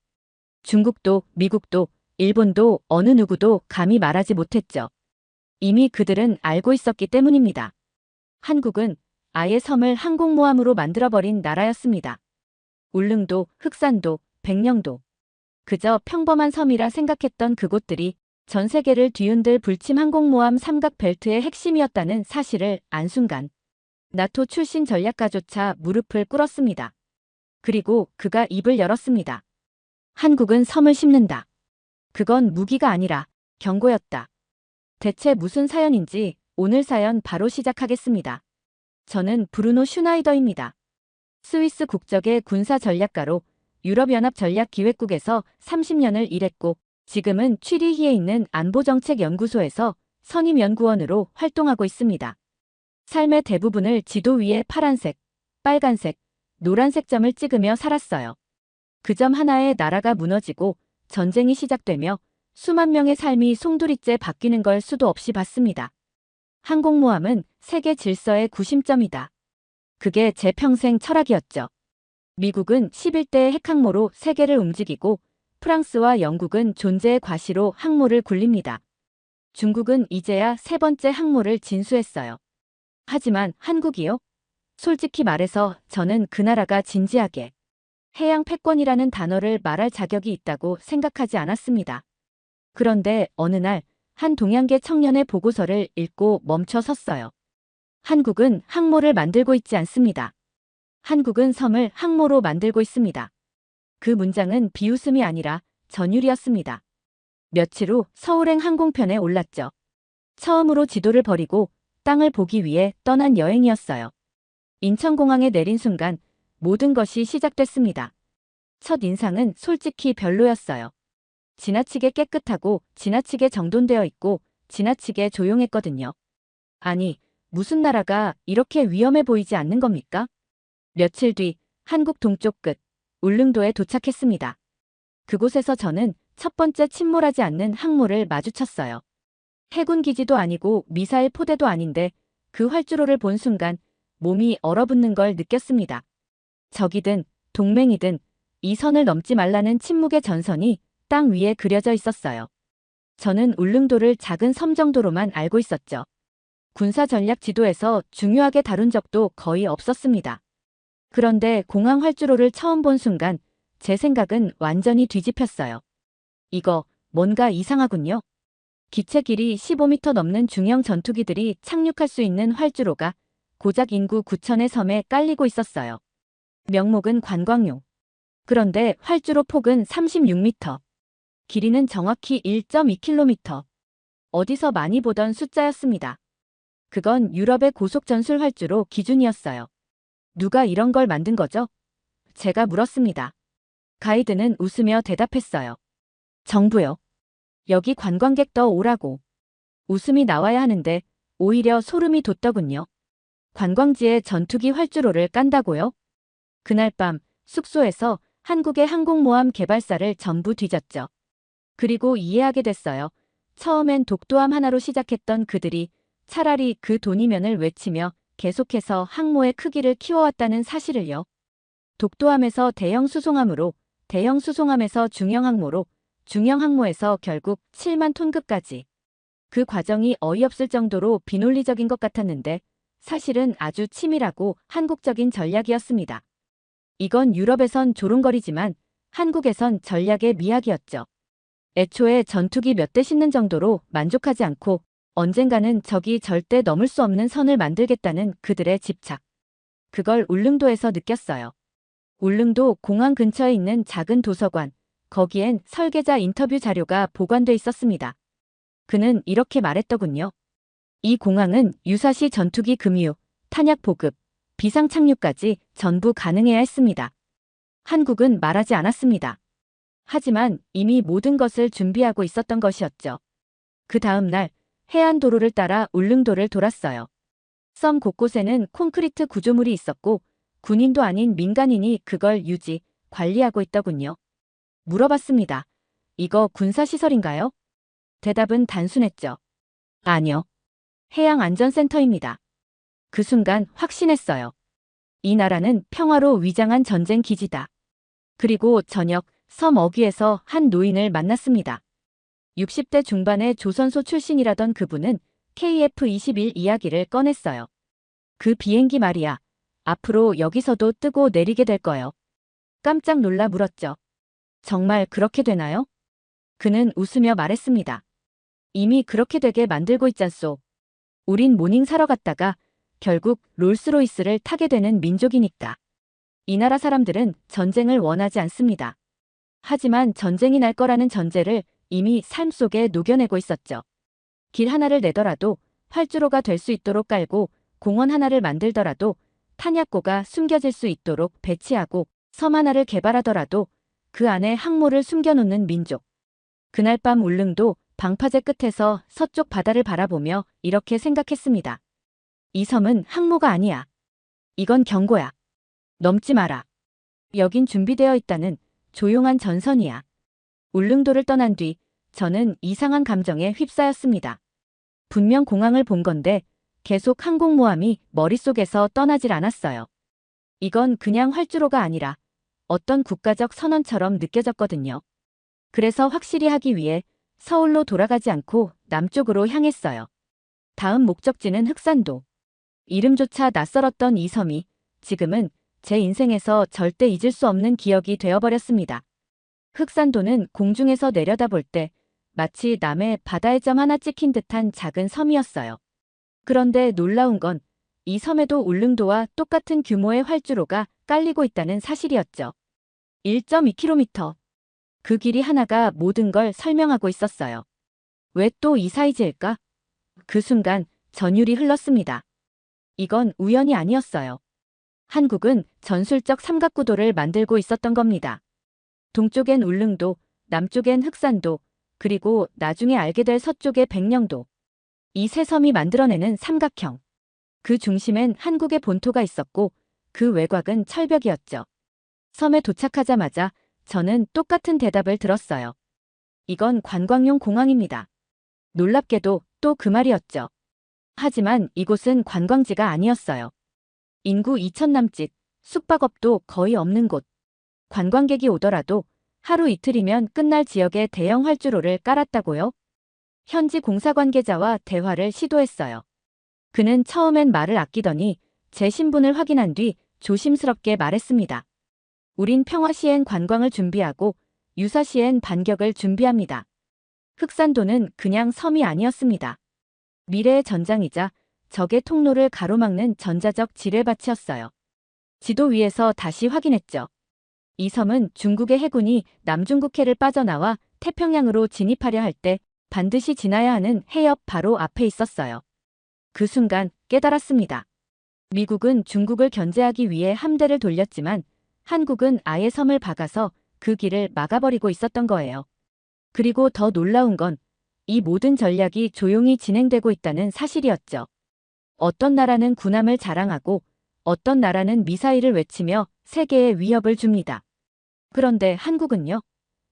중국도, 미국도, 일본도 어느 누구도 감히 말하지 못했죠. 이미 그들은 알고 있었기 때문입니다. 한국은 아예 섬을 항공모함으로 만들어버린 나라였습니다. 울릉도, 흑산도, 백령도. 그저 평범한 섬이라 생각했던 그곳들이 전 세계를 뒤흔들 불침 항공모함 삼각벨트의 핵심이었다는 사실을 안 순간 나토 출신 전략가조차 무릎을 꿇었습니다. 그리고 그가 입을 열었습니다. 한국은 섬을 씹는다. 그건 무기가 아니라 경고였다. 대체 무슨 사연인지 오늘 사연 바로 시작하겠습니다. 저는 브루노 슈나이더입니다. 스위스 국적의 군사 전략가로 유럽연합 전략기획국에서 30년을 일했고 지금은 취리히에 있는 안보정책연구소에서 선임연구원으로 활동하고 있습니다. 삶의 대부분을 지도 위에 파란색, 빨간색, 노란색 점을 찍으며 살았어요. 그 점 하나에 나라가 무너지고 전쟁이 시작되며 수만 명의 삶이 송두리째 바뀌는 걸 수도 없이 봤습니다. 항공모함은 세계 질서의 구심점이다. 그게 제 평생 철학이었죠. 미국은 11대의 핵항모로 세계를 움직이고 프랑스와 영국은 존재의 과시로 항모를 굴립니다. 중국은 이제야 세 번째 항모를 진수했어요. 하지만 한국이요? 솔직히 말해서 저는 그 나라가 진지하게 해양 패권이라는 단어를 말할 자격이 있다고 생각하지 않았습니다. 그런데 어느 날 한 동양계 청년의 보고서를 읽고 멈춰 섰어요. 한국은 항모를 만들고 있지 않습니다. 한국은 섬을 항모로 만들고 있습니다. 그 문장은 비웃음이 아니라 전율이었습니다. 며칠 후 서울행 항공편에 올랐죠. 처음으로 지도를 버리고 땅을 보기 위해 떠난 여행이었어요. 인천공항에 내린 순간 모든 것이 시작됐습니다. 첫 인상은 솔직히 별로였어요. 지나치게 깨끗하고 지나치게 정돈되어 있고 지나치게 조용했거든요. 아니, 무슨 나라가 이렇게 위험해 보이지 않는 겁니까? 며칠 뒤 한국 동쪽 끝 울릉도에 도착했습니다. 그곳에서 저는 첫 번째 침몰하지 않는 항모를 마주쳤어요. 해군 기지도 아니고 미사일 포대도 아닌데 그 활주로를 본 순간 몸이 얼어붙는 걸 느꼈습니다. 적이든 동맹이든 이 선을 넘지 말라는 침묵의 전선이 땅 위에 그려져 있었어요. 저는 울릉도를 작은 섬 정도로만 알고 있었죠. 군사 전략 지도에서 중요하게 다룬 적도 거의 없었습니다. 그런데 공항 활주로를 처음 본 순간 제 생각은 완전히 뒤집혔어요. 이거 뭔가 이상하군요. 기체 길이 15m 넘는 중형 전투기들이 착륙할 수 있는 활주로가 고작 인구 9천의 섬에 깔리고 있었어요. 명목은 관광용. 그런데 활주로 폭은 36m. 길이는 정확히 1.2km. 어디서 많이 보던 숫자였습니다. 그건 유럽의 고속 전술 활주로 기준이었어요. 누가 이런 걸 만든 거죠? 제가 물었습니다. 가이드는 웃으며 대답했어요. 정부요. 여기 관광객 더 오라고. 웃음이 나와야 하는데 오히려 소름이 돋더군요. 관광지에 전투기 활주로를 깐다고요? 그날 밤 숙소에서 한국의 항공모함 개발사를 전부 뒤졌죠. 그리고 이해하게 됐어요. 처음엔 독도함 하나로 시작했던 그들이 차라리 그 돈이면을 외치며 계속해서 항모의 크기를 키워왔다는 사실을요. 독도함에서 대형 수송함으로, 대형 수송함에서 중형 항모로, 중형 항모에서 결국 7만 톤급까지. 그 과정이 어이없을 정도로 비논리적인 것 같았는데 사실은 아주 치밀하고 한국적인 전략이었습니다. 이건 유럽에선 조롱거리지만 한국에선 전략의 미학이었죠. 애초에 전투기 몇 대 싣는 정도로 만족하지 않고 언젠가는 적이 절대 넘을 수 없는 선을 만들겠다는 그들의 집착. 그걸 울릉도에서 느꼈어요. 울릉도 공항 근처에 있는 작은 도서관, 거기엔 설계자 인터뷰 자료가 보관돼 있었습니다. 그는 이렇게 말했더군요. 이 공항은 유사시 전투기 금유, 탄약 보급, 비상 착륙까지 전부 가능해야 했습니다. 한국은 말하지 않았습니다. 하지만 이미 모든 것을 준비하고 있었던 것이었죠. 그 다음 날 해안도로를 따라 울릉도를 돌았어요. 섬 곳곳에는 콘크리트 구조물이 있었고 군인도 아닌 민간인이 그걸 유지, 관리하고 있더군요. 물어봤습니다. 이거 군사시설인가요? 대답은 단순했죠. 아니요. 해양안전센터입니다. 그 순간 확신했어요. 이 나라는 평화로 위장한 전쟁 기지다. 그리고 저녁 섬 어귀에서 한 노인을 만났습니다. 60대 중반의 조선소 출신이라던 그분은 KF-21 이야기를 꺼냈어요. 그 비행기 말이야. 앞으로 여기서도 뜨고 내리게 될 거요. 깜짝 놀라 물었죠. 정말 그렇게 되나요? 그는 웃으며 말했습니다. 이미 그렇게 되게 만들고 있잖소. 우린 모닝 사러 갔다가 결국 롤스로이스를 타게 되는 민족이니까. 이 나라 사람들은 전쟁을 원하지 않습니다. 하지만 전쟁이 날 거라는 전제를 이미 삶 속에 녹여내고 있었죠. 길 하나를 내더라도 활주로가 될 수 있도록 깔고 공원 하나를 만들더라도 탄약고가 숨겨질 수 있도록 배치하고 섬 하나를 개발하더라도 그 안에 항모를 숨겨놓는 민족. 그날 밤 울릉도 방파제 끝에서 서쪽 바다를 바라보며 이렇게 생각했습니다. 이 섬은 항모가 아니야. 이건 경고야. 넘지 마라. 여긴 준비되어 있다는 조용한 전선이야. 울릉도를 떠난 뒤 저는 이상한 감정에 휩싸였습니다. 분명 공항을 본 건데 계속 항공모함이 머릿속에서 떠나질 않았어요. 이건 그냥 활주로가 아니라 어떤 국가적 선언처럼 느껴졌거든요. 그래서 확실히 하기 위해 서울로 돌아가지 않고 남쪽으로 향했어요. 다음 목적지는 흑산도. 이름조차 낯설었던 이 섬이 지금은 제 인생에서 절대 잊을 수 없는 기억이 되어버렸습니다. 흑산도는 공중에서 내려다볼 때 마치 남해 바다의 점 하나 찍힌 듯한 작은 섬이었어요. 그런데 놀라운 건 이 섬에도 울릉도와 똑같은 규모의 활주로가 깔리고 있다는 사실이었죠. 1.2km. 그 길이 하나가 모든 걸 설명하고 있었어요. 왜 또 이 사이즈일까? 그 순간 전율이 흘렀습니다. 이건 우연이 아니었어요. 한국은 전술적 삼각구도를 만들고 있었던 겁니다. 동쪽엔 울릉도, 남쪽엔 흑산도, 그리고 나중에 알게 될 서쪽의 백령도. 이 세 섬이 만들어내는 삼각형. 그 중심엔 한국의 본토가 있었고 그 외곽은 철벽이었죠. 섬에 도착하자마자 저는 똑같은 대답을 들었어요. 이건 관광용 공항입니다. 놀랍게도 또 그 말이었죠. 하지만 이곳은 관광지가 아니었어요. 인구 2천 남짓, 숙박업도 거의 없는 곳. 관광객이 오더라도 하루 이틀이면 끝날 지역에 대형 활주로를 깔았다고요? 현지 공사 관계자와 대화를 시도했어요. 그는 처음엔 말을 아끼더니 제 신분을 확인한 뒤 조심스럽게 말했습니다. 우린 평화시엔 관광을 준비하고 유사시엔 반격을 준비합니다. 흑산도는 그냥 섬이 아니었습니다. 미래의 전장이자 적의 통로를 가로막는 전자적 지뢰밭이었어요. 지도 위에서 다시 확인했죠. 이 섬은 중국의 해군이 남중국해를 빠져나와 태평양으로 진입하려 할 때 반드시 지나야 하는 해협 바로 앞에 있었어요. 그 순간 깨달았습니다. 미국은 중국을 견제하기 위해 함대를 돌렸지만 한국은 아예 섬을 박아서 그 길을 막아버리고 있었던 거예요. 그리고 더 놀라운 건 이 모든 전략이 조용히 진행되고 있다는 사실이었죠. 어떤 나라는 군함을 자랑하고 어떤 나라는 미사일을 외치며 세계에 위협을 줍니다. 그런데 한국은요?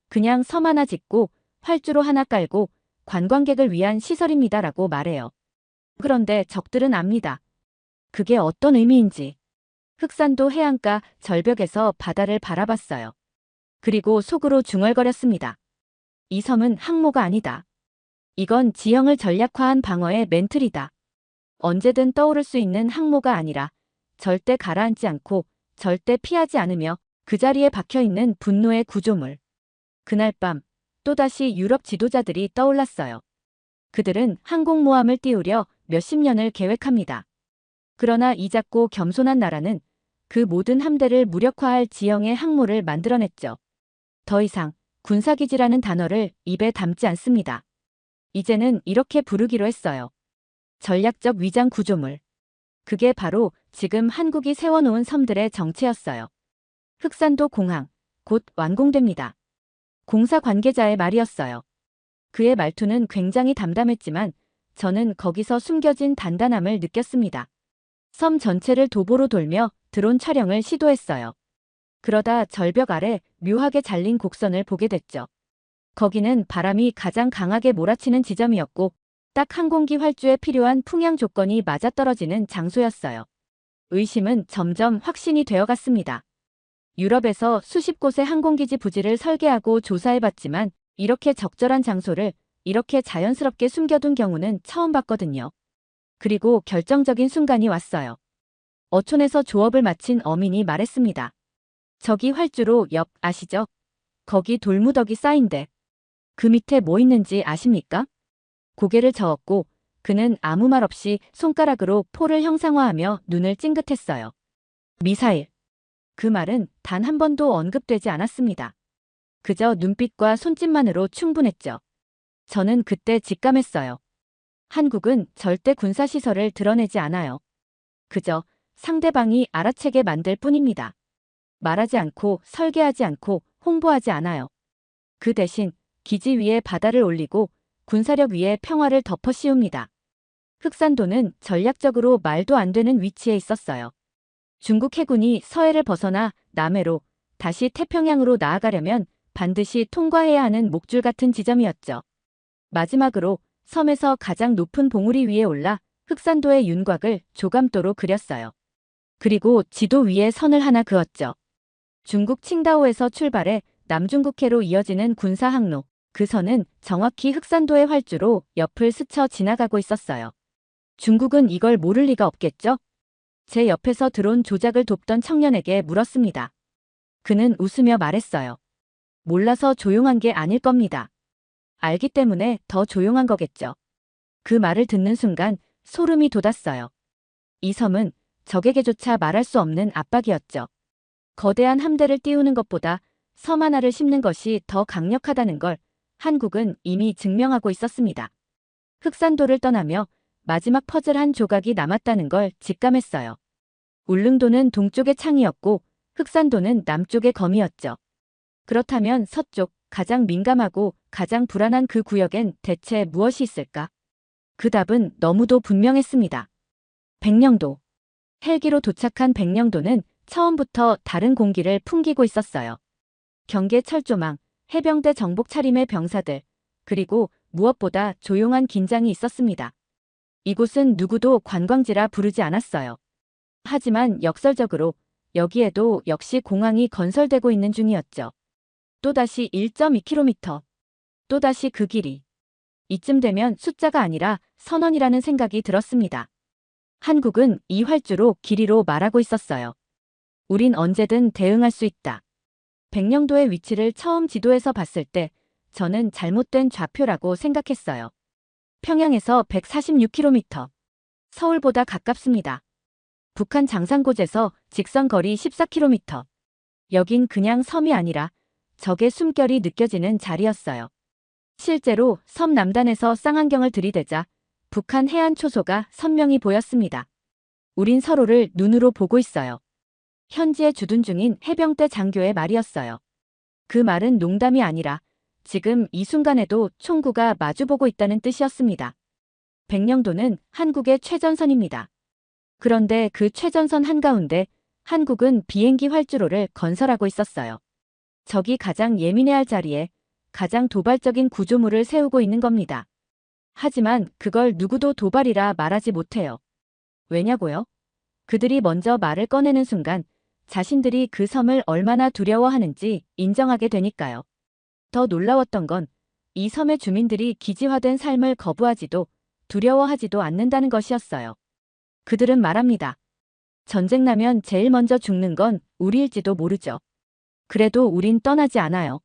그냥 섬 하나 짓고 활주로 하나 깔고 관광객을 위한 시설입니다라고 말해요. 그런데 적들은 압니다. 그게 어떤 의미인지. 흑산도 해안가 절벽에서 바다를 바라봤어요. 그리고 속으로 중얼거렸습니다. 이 섬은 항모가 아니다. 이건 지형을 전략화한 방어의 멘틀이다. 언제든 떠오를 수 있는 항모가 아니라 절대 가라앉지 않고 절대 피하지 않으며 그 자리에 박혀있는 분노의 구조물. 그날 밤 또다시 유럽 지도자들이 떠올랐어요. 그들은 항공모함을 띄우려 몇십 년을 계획합니다. 그러나 이 작고 겸손한 나라는 그 모든 함대를 무력화할 지형의 항모를 만들어냈죠. 더 이상 군사기지라는 단어를 입에 담지 않습니다. 이제는 이렇게 부르기로 했어요. 전략적 위장 구조물. 그게 바로 지금 한국이 세워놓은 섬들의 정체였어요. 흑산도 공항, 곧 완공됩니다. 공사 관계자의 말이었어요. 그의 말투는 굉장히 담담했지만 저는 거기서 숨겨진 단단함을 느꼈습니다. 섬 전체를 도보로 돌며 드론 촬영을 시도했어요. 그러다 절벽 아래 묘하게 잘린 곡선을 보게 됐죠. 거기는 바람이 가장 강하게 몰아치는 지점이었고 딱 항공기 활주에 필요한 풍향 조건이 맞아떨어지는 장소였어요. 의심은 점점 확신이 되어갔습니다. 유럽에서 수십 곳의 항공기지 부지를 설계하고 조사해봤지만 이렇게 적절한 장소를 이렇게 자연스럽게 숨겨둔 경우는 처음 봤거든요. 그리고 결정적인 순간이 왔어요. 어촌에서 조업을 마친 어민이 말했습니다. 저기 활주로 옆 아시죠? 거기 돌무더기 쌓인데 그 밑에 뭐 있는지 아십니까? 고개를 저었고 그는 아무 말 없이 손가락으로 포를 형상화하며 눈을 찡긋했어요. 미사일. 그 말은 단 한 번도 언급되지 않았습니다. 그저 눈빛과 손짓만으로 충분했죠. 저는 그때 직감했어요. 한국은 절대 군사시설을 드러내지 않아요. 그저 상대방이 알아채게 만들 뿐입니다. 말하지 않고 설계하지 않고 홍보하지 않아요. 그 대신 기지 위에 바다를 올리고 군사력 위에 평화를 덮어 씌웁니다. 흑산도는 전략적으로 말도 안 되는 위치에 있었어요. 중국 해군이 서해를 벗어나 남해로 다시 태평양으로 나아가려면 반드시 통과해야 하는 목줄 같은 지점이었죠. 마지막으로 섬에서 가장 높은 봉우리 위에 올라 흑산도의 윤곽을 조감도로 그렸어요. 그리고 지도 위에 선을 하나 그었죠. 중국 칭다오에서 출발해 남중국해로 이어지는 군사 항로. 그 선은 정확히 흑산도의 활주로 옆을 스쳐 지나가고 있었어요. 중국은 이걸 모를 리가 없겠죠? 제 옆에서 드론 조작을 돕던 청년에게 물었습니다. 그는 웃으며 말했어요. 몰라서 조용한 게 아닐 겁니다. 알기 때문에 더 조용한 거겠죠. 그 말을 듣는 순간 소름이 돋았어요. 이 섬은 적에게조차 말할 수 없는 압박이었죠. 거대한 함대를 띄우는 것보다 섬 하나를 씹는 것이 더 강력하다는 걸 한국은 이미 증명하고 있었습니다. 흑산도를 떠나며 마지막 퍼즐 한 조각이 남았다는 걸 직감했어요. 울릉도는 동쪽의 창이었고 흑산도는 남쪽의 검이었죠. 그렇다면 서쪽, 가장 민감하고 가장 불안한 그 구역엔 대체 무엇이 있을까? 그 답은 너무도 분명했습니다. 백령도. 헬기로 도착한 백령도는 처음부터 다른 공기를 풍기고 있었어요. 경계 철조망, 해병대 정복 차림의 병사들, 그리고 무엇보다 조용한 긴장이 있었습니다. 이곳은 누구도 관광지라 부르지 않았어요. 하지만 역설적으로 여기에도 역시 공항이 건설되고 있는 중이었죠. 또다시 1.2km. 또다시 그 길이. 이쯤 되면 숫자가 아니라 선원이라는 생각이 들었습니다. 한국은 이 활주로 길이로 말하고 있었어요. 우린 언제든 대응할 수 있다. 백령도의 위치를 처음 지도에서 봤을 때 저는 잘못된 좌표라고 생각했어요. 평양에서 146km. 서울보다 가깝습니다. 북한 장산고지에서 직선 거리 14km. 여긴 그냥 섬이 아니라 적의 숨결이 느껴지는 자리였어요. 실제로 섬 남단에서 쌍안경을 들이대자 북한 해안 초소가 선명히 보였습니다. 우린 서로를 눈으로 보고 있어요. 현지에 주둔 중인 해병대 장교의 말이었어요. 그 말은 농담이 아니라 지금 이 순간에도 총구가 마주보고 있다는 뜻이었습니다. 백령도는 한국의 최전선입니다. 그런데 그 최전선 한가운데 한국은 비행기 활주로를 건설하고 있었어요. 적이 가장 예민해할 자리에 가장 도발적인 구조물을 세우고 있는 겁니다. 하지만 그걸 누구도 도발이라 말하지 못해요. 왜냐고요? 그들이 먼저 말을 꺼내는 순간 자신들이 그 섬을 얼마나 두려워하는지 인정하게 되니까요. 더 놀라웠던 건 이 섬의 주민들이 기지화된 삶을 거부하지도 두려워하지도 않는다는 것이었어요. 그들은 말합니다. 전쟁 나면 제일 먼저 죽는 건 우리일지도 모르죠. 그래도 우린 떠나지 않아요.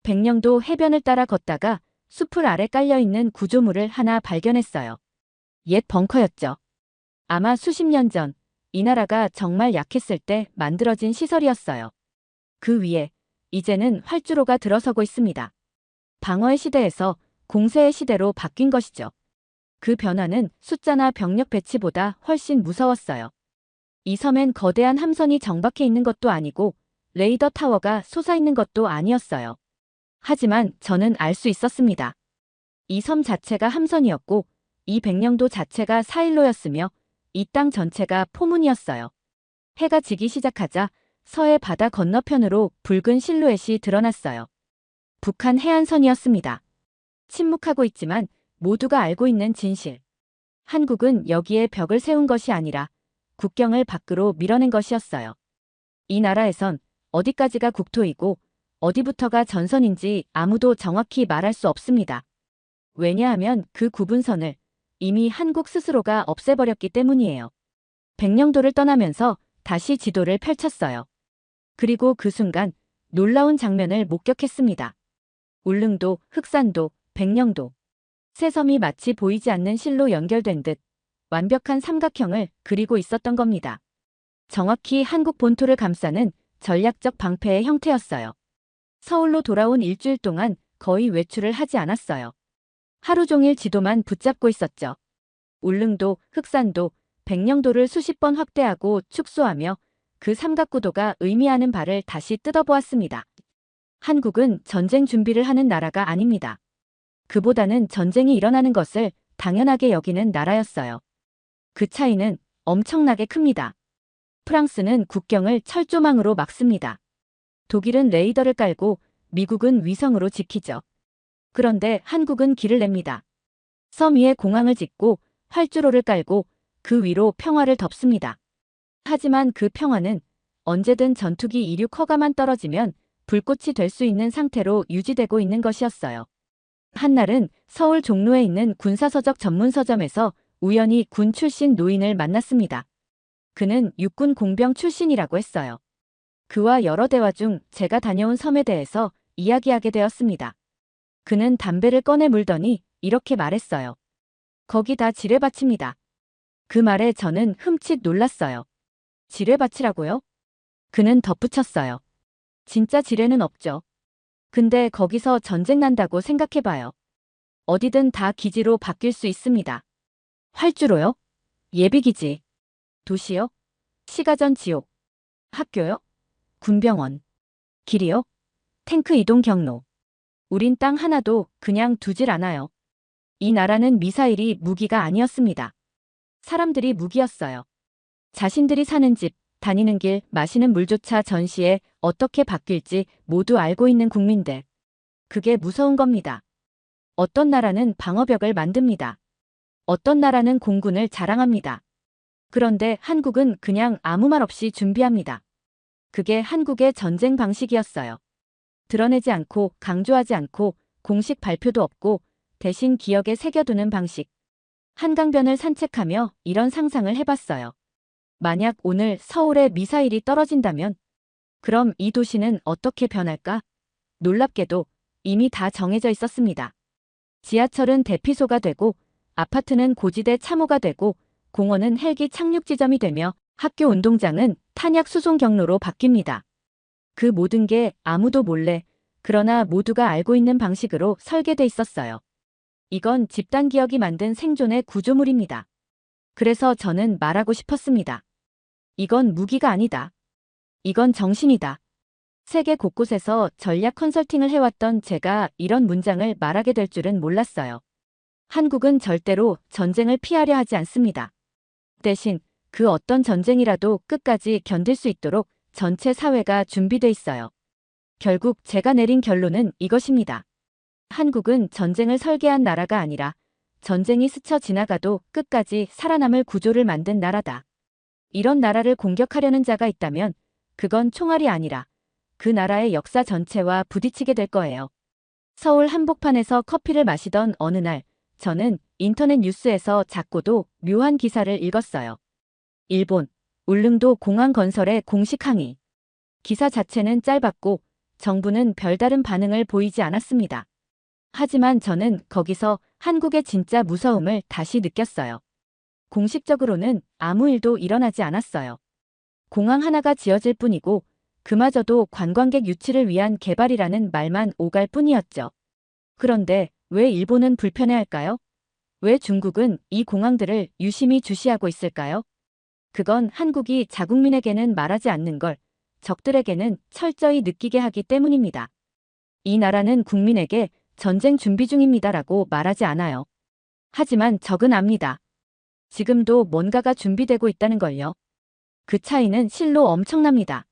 백령도 해변을 따라 걷다가 숲을 아래 깔려있는 구조물을 하나 발견했어요. 옛 벙커였죠. 아마 수십 년 전 이 나라가 정말 약했을 때 만들어진 시설이었어요. 그 위에 이제는 활주로가 들어서고 있습니다. 방어의 시대에서 공세의 시대로 바뀐 것이죠. 그 변화는 숫자나 병력 배치보다 훨씬 무서웠어요. 이 섬엔 거대한 함선이 정박해 있는 것도 아니고 레이더 타워가 솟아있는 것도 아니었어요. 하지만 저는 알 수 있었습니다. 이 섬 자체가 함선이었고 이 백령도 자체가 사일로였으며 이 땅 전체가 포문이었어요. 해가 지기 시작하자 서해 바다 건너편으로 붉은 실루엣이 드러났어요. 북한 해안선이었습니다. 침묵하고 있지만 모두가 알고 있는 진실. 한국은 여기에 벽을 세운 것이 아니라 국경을 밖으로 밀어낸 것이었어요. 이 나라에선 어디까지가 국토이고 어디부터가 전선인지 아무도 정확히 말할 수 없습니다. 왜냐하면 그 구분선을 이미 한국 스스로가 없애버렸기 때문이에요. 백령도를 떠나면서 다시 지도를 펼쳤어요. 그리고 그 순간 놀라운 장면을 목격했습니다. 울릉도, 흑산도, 백령도. 세 섬이 마치 보이지 않는 실로 연결된 듯 완벽한 삼각형을 그리고 있었던 겁니다. 정확히 한국 본토를 감싸는 전략적 방패의 형태였어요. 서울로 돌아온 일주일 동안 거의 외출을 하지 않았어요. 하루 종일 지도만 붙잡고 있었죠. 울릉도, 흑산도, 백령도를 수십 번 확대하고 축소하며 그 삼각구도가 의미하는 바를 다시 뜯어보았습니다. 한국은 전쟁 준비를 하는 나라가 아닙니다. 그보다는 전쟁이 일어나는 것을 당연하게 여기는 나라였어요. 그 차이는 엄청나게 큽니다. 프랑스는 국경을 철조망으로 막습니다. 독일은 레이더를 깔고 미국은 위성으로 지키죠. 그런데 한국은 길을 냅니다. 섬 위에 공항을 짓고 활주로를 깔고 그 위로 평화를 덮습니다. 하지만 그 평화는 언제든 전투기 이륙 허가만 떨어지면 불꽃이 될 수 있는 상태로 유지되고 있는 것이었어요. 한날은 서울 종로에 있는 군사서적 전문 서점에서 우연히 군 출신 노인을 만났습니다. 그는 육군 공병 출신이라고 했어요. 그와 여러 대화 중 제가 다녀온 섬에 대해서 이야기하게 되었습니다. 그는 담배를 꺼내 물더니 이렇게 말했어요. 거기 다 지뢰밭입니다. 그 말에 저는 흠칫 놀랐어요. 지뢰밭이라고요? 그는 덧붙였어요. 진짜 지뢰는 없죠. 근데 거기서 전쟁 난다고 생각해봐요. 어디든 다 기지로 바뀔 수 있습니다. 활주로요? 예비기지. 도시요? 시가전 지옥. 학교요? 군병원. 길이요? 탱크 이동 경로. 우린 땅 하나도 그냥 두질 않아요. 이 나라는 미사일이 무기가 아니었습니다. 사람들이 무기였어요. 자신들이 사는 집, 다니는 길, 마시는 물조차 전시에 어떻게 바뀔지 모두 알고 있는 국민들. 그게 무서운 겁니다. 어떤 나라는 방어벽을 만듭니다. 어떤 나라는 공군을 자랑합니다. 그런데 한국은 그냥 아무 말 없이 준비합니다. 그게 한국의 전쟁 방식이었어요. 드러내지 않고 강조하지 않고 공식 발표도 없고 대신 기억에 새겨두는 방식. 한강변을 산책하며 이런 상상을 해봤어요. 만약 오늘 서울에 미사일이 떨어진다면 그럼 이 도시는 어떻게 변할까? 놀랍게도 이미 다 정해져 있었습니다. 지하철은 대피소가 되고 아파트는 고지대 참호가 되고 공원은 헬기 착륙 지점이 되며 학교 운동장은 탄약 수송 경로로 바뀝니다. 그 모든 게 아무도 몰래 그러나 모두가 알고 있는 방식으로 설계돼 있었어요. 이건 집단 기억이 만든 생존의 구조물입니다. 그래서 저는 말하고 싶었습니다. 이건 무기가 아니다. 이건 정신이다. 세계 곳곳에서 전략 컨설팅을 해왔던 제가 이런 문장을 말하게 될 줄은 몰랐어요. 한국은 절대로 전쟁을 피하려 하지 않습니다. 대신 그 어떤 전쟁이라도 끝까지 견딜 수 있도록 전체 사회가 준비돼 있어요. 결국 제가 내린 결론은 이것입니다. 한국은 전쟁을 설계한 나라가 아니라 전쟁이 스쳐 지나가도 끝까지 살아남을 구조를 만든 나라다. 이런 나라를 공격하려는 자가 있다면 그건 총알이 아니라 그 나라의 역사 전체와 부딪히게 될 거예요. 서울 한복판에서 커피를 마시던 어느 날 저는 인터넷 뉴스에서 작고도 묘한 기사를 읽었어요. 일본, 울릉도 공항 건설의 공식 항의. 기사 자체는 짧았고 정부는 별다른 반응을 보이지 않았습니다. 하지만 저는 거기서 한국의 진짜 무서움을 다시 느꼈어요. 공식적으로는 아무 일도 일어나지 않았어요. 공항 하나가 지어질 뿐이고 그마저도 관광객 유치를 위한 개발이라는 말만 오갈 뿐이었죠. 그런데 왜 일본은 불편해할까요? 왜 중국은 이 공항들을 유심히 주시하고 있을까요? 그건 한국이 자국민에게는 말하지 않는 걸 적들에게는 철저히 느끼게 하기 때문입니다. 이 나라는 국민에게 전쟁 준비 중입니다라고 말하지 않아요. 하지만 적은 압니다. 지금도 뭔가가 준비되고 있다는 걸요. 그 차이는 실로 엄청납니다.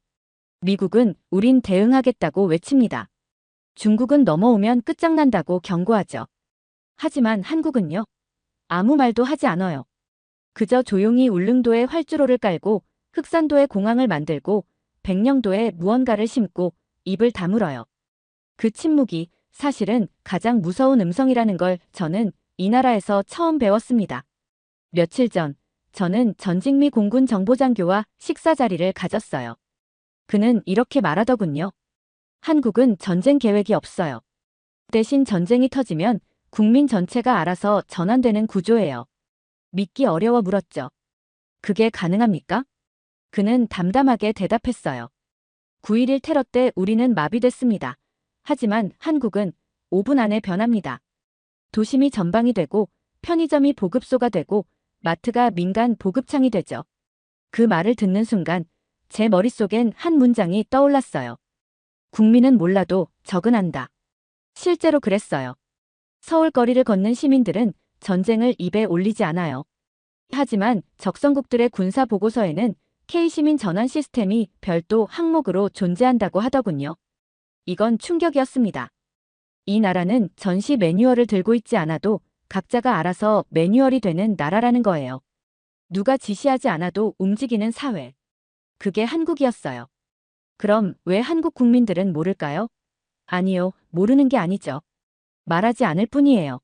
미국은 우린 대응하겠다고 외칩니다. 중국은 넘어오면 끝장난다고 경고하죠. 하지만 한국은요? 아무 말도 하지 않아요. 그저 조용히 울릉도에 활주로를 깔고 흑산도에 공항을 만들고 백령도에 무언가를 심고 입을 다물어요. 그 침묵이 사실은 가장 무서운 음성이라는 걸 저는 이 나라에서 처음 배웠습니다. 며칠 전 저는 전직미 공군 정보장교와 식사 자리를 가졌어요. 그는 이렇게 말하더군요. 한국은 전쟁 계획이 없어요. 대신 전쟁이 터지면 국민 전체가 알아서 전환되는 구조예요. 믿기 어려워 물었죠. 그게 가능합니까? 그는 담담하게 대답했어요. 9.11 테러 때 우리는 마비됐습니다. 하지만 한국은 5분 안에 변합니다. 도심이 전방이 되고 편의점이 보급소가 되고 마트가 민간 보급창이 되죠. 그 말을 듣는 순간 제 머릿속엔 한 문장이 떠올랐어요. 국민은 몰라도 적은 안다. 실제로 그랬어요. 서울 거리를 걷는 시민들은 전쟁을 입에 올리지 않아요. 하지만 적성국들의 군사 보고서에는 K시민 전환 시스템이 별도 항목으로 존재한다고 하더군요. 이건 충격이었습니다. 이 나라는 전시 매뉴얼을 들고 있지 않아도 각자가 알아서 매뉴얼이 되는 나라라는 거예요. 누가 지시하지 않아도 움직이는 사회. 그게 한국이었어요. 그럼 왜 한국 국민들은 모를까요? 아니요, 모르는 게 아니죠. 말하지 않을 뿐이에요.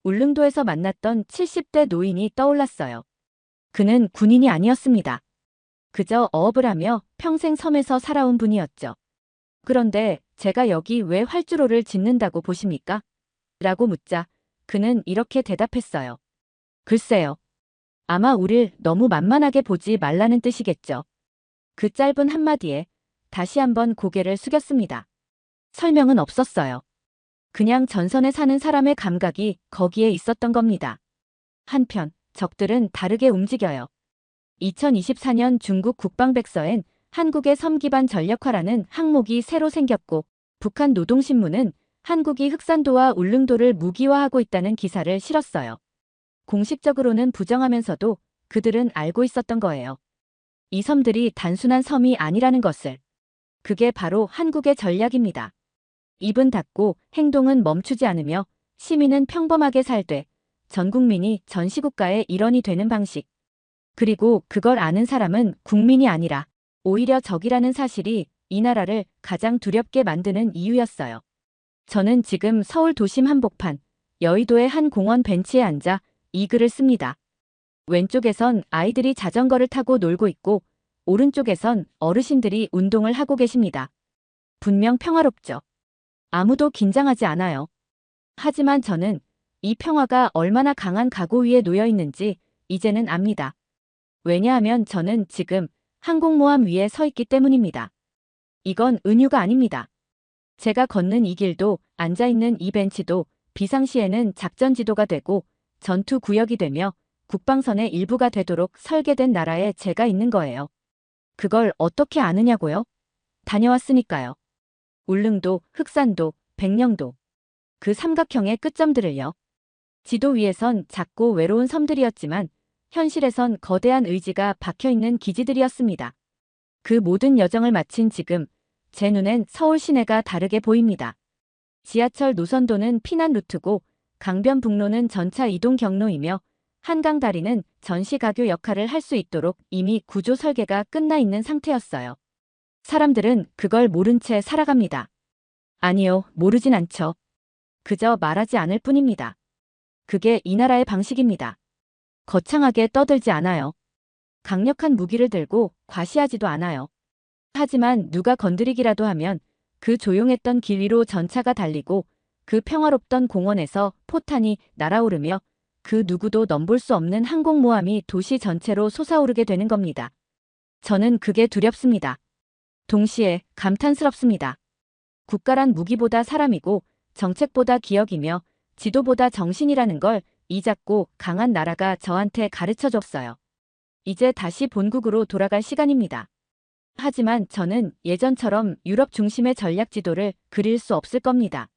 울릉도에서 만났던 70대 노인이 떠올랐어요. 그는 군인이 아니었습니다. 그저 어업을 하며 평생 섬에서 살아온 분이었죠. 그런데 제가 여기 왜 활주로를 짓는다고 보십니까? 라고 묻자 그는 이렇게 대답했어요. 글쎄요. 아마 우릴 너무 만만하게 보지 말라는 뜻이겠죠. 그 짧은 한마디에 다시 한번 고개를 숙였습니다. 설명은 없었어요. 그냥 전선에 사는 사람의 감각이 거기에 있었던 겁니다. 한편 적들은 다르게 움직여요. 2024년 중국 국방백서엔 한국의 섬 기반 전력화라는 항목이 새로 생겼고 북한 노동신문은 한국이 흑산도와 울릉도를 무기화하고 있다는 기사를 실었어요. 공식적으로는 부정하면서도 그들은 알고 있었던 거예요. 이 섬들이 단순한 섬이 아니라는 것을. 그게 바로 한국의 전략입니다. 입은 닫고 행동은 멈추지 않으며 시민은 평범하게 살되 전 국민이 전시국가의 일원이 되는 방식. 그리고 그걸 아는 사람은 국민이 아니라 오히려 적이라는 사실이 이 나라를 가장 두렵게 만드는 이유였어요. 저는 지금 서울 도심 한복판, 여의도의 한 공원 벤치에 앉아 이 글을 씁니다. 왼쪽에선 아이들이 자전거를 타고 놀고 있고, 오른쪽에선 어르신들이 운동을 하고 계십니다. 분명 평화롭죠. 아무도 긴장하지 않아요. 하지만 저는 이 평화가 얼마나 강한 각오 위에 놓여 있는지 이제는 압니다. 왜냐하면 저는 지금 항공모함 위에 서 있기 때문입니다. 이건 은유가 아닙니다. 제가 걷는 이 길도 앉아있는 이 벤치도 비상시에는 작전 지도가 되고 전투 구역이 되며 국방선의 일부가 되도록 설계된 나라에 제가 있는 거예요. 그걸 어떻게 아느냐고요? 다녀왔으니까요. 울릉도, 흑산도, 백령도. 그 삼각형의 끝점들을요. 지도 위에선 작고 외로운 섬들이었지만 현실에선 거대한 의지가 박혀있는 기지들이었습니다. 그 모든 여정을 마친 지금 제 눈엔 서울 시내가 다르게 보입니다. 지하철 노선도는 피난 루트고 강변북로는 전차 이동 경로이며 한강다리는 전시가교 역할을 할 수 있도록 이미 구조 설계가 끝나 있는 상태였어요. 사람들은 그걸 모른 채 살아갑니다. 아니요, 모르진 않죠. 그저 말하지 않을 뿐입니다. 그게 이 나라의 방식입니다. 거창하게 떠들지 않아요. 강력한 무기를 들고 과시하지도 않아요. 하지만 누가 건드리기라도 하면 그 조용했던 길 위로 전차가 달리고 그 평화롭던 공원에서 포탄이 날아오르며 그 누구도 넘볼 수 없는 항공모함이 도시 전체로 솟아오르게 되는 겁니다. 저는 그게 두렵습니다. 동시에 감탄스럽습니다. 국가란 무기보다 사람이고 정책보다 기억이며 지도보다 정신이라는 걸 이 작고 강한 나라가 저한테 가르쳐줬어요. 이제 다시 본국으로 돌아갈 시간입니다. 하지만 저는 예전처럼 유럽 중심의 전략 지도를 그릴 수 없을 겁니다.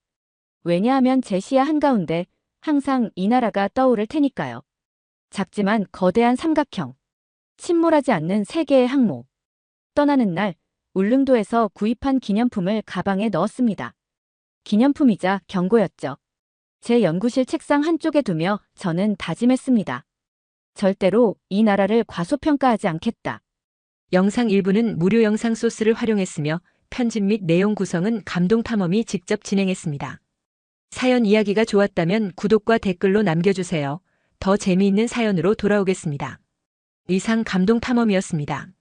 왜냐하면 제 시야 한가운데 항상 이 나라가 떠오를 테니까요. 작지만 거대한 삼각형. 침몰하지 않는 세계의 항모. 떠나는 날 울릉도에서 구입한 기념품을 가방에 넣었습니다. 기념품이자 경고였죠. 제 연구실 책상 한쪽에 두며 저는 다짐했습니다. 절대로 이 나라를 과소평가하지 않겠다. 영상 일부는 무료 영상 소스를 활용했으며 편집 및 내용 구성은 감동탐험이 직접 진행했습니다. 사연 이야기가 좋았다면 구독과 댓글로 남겨주세요. 더 재미있는 사연으로 돌아오겠습니다. 이상 감동탐험이었습니다.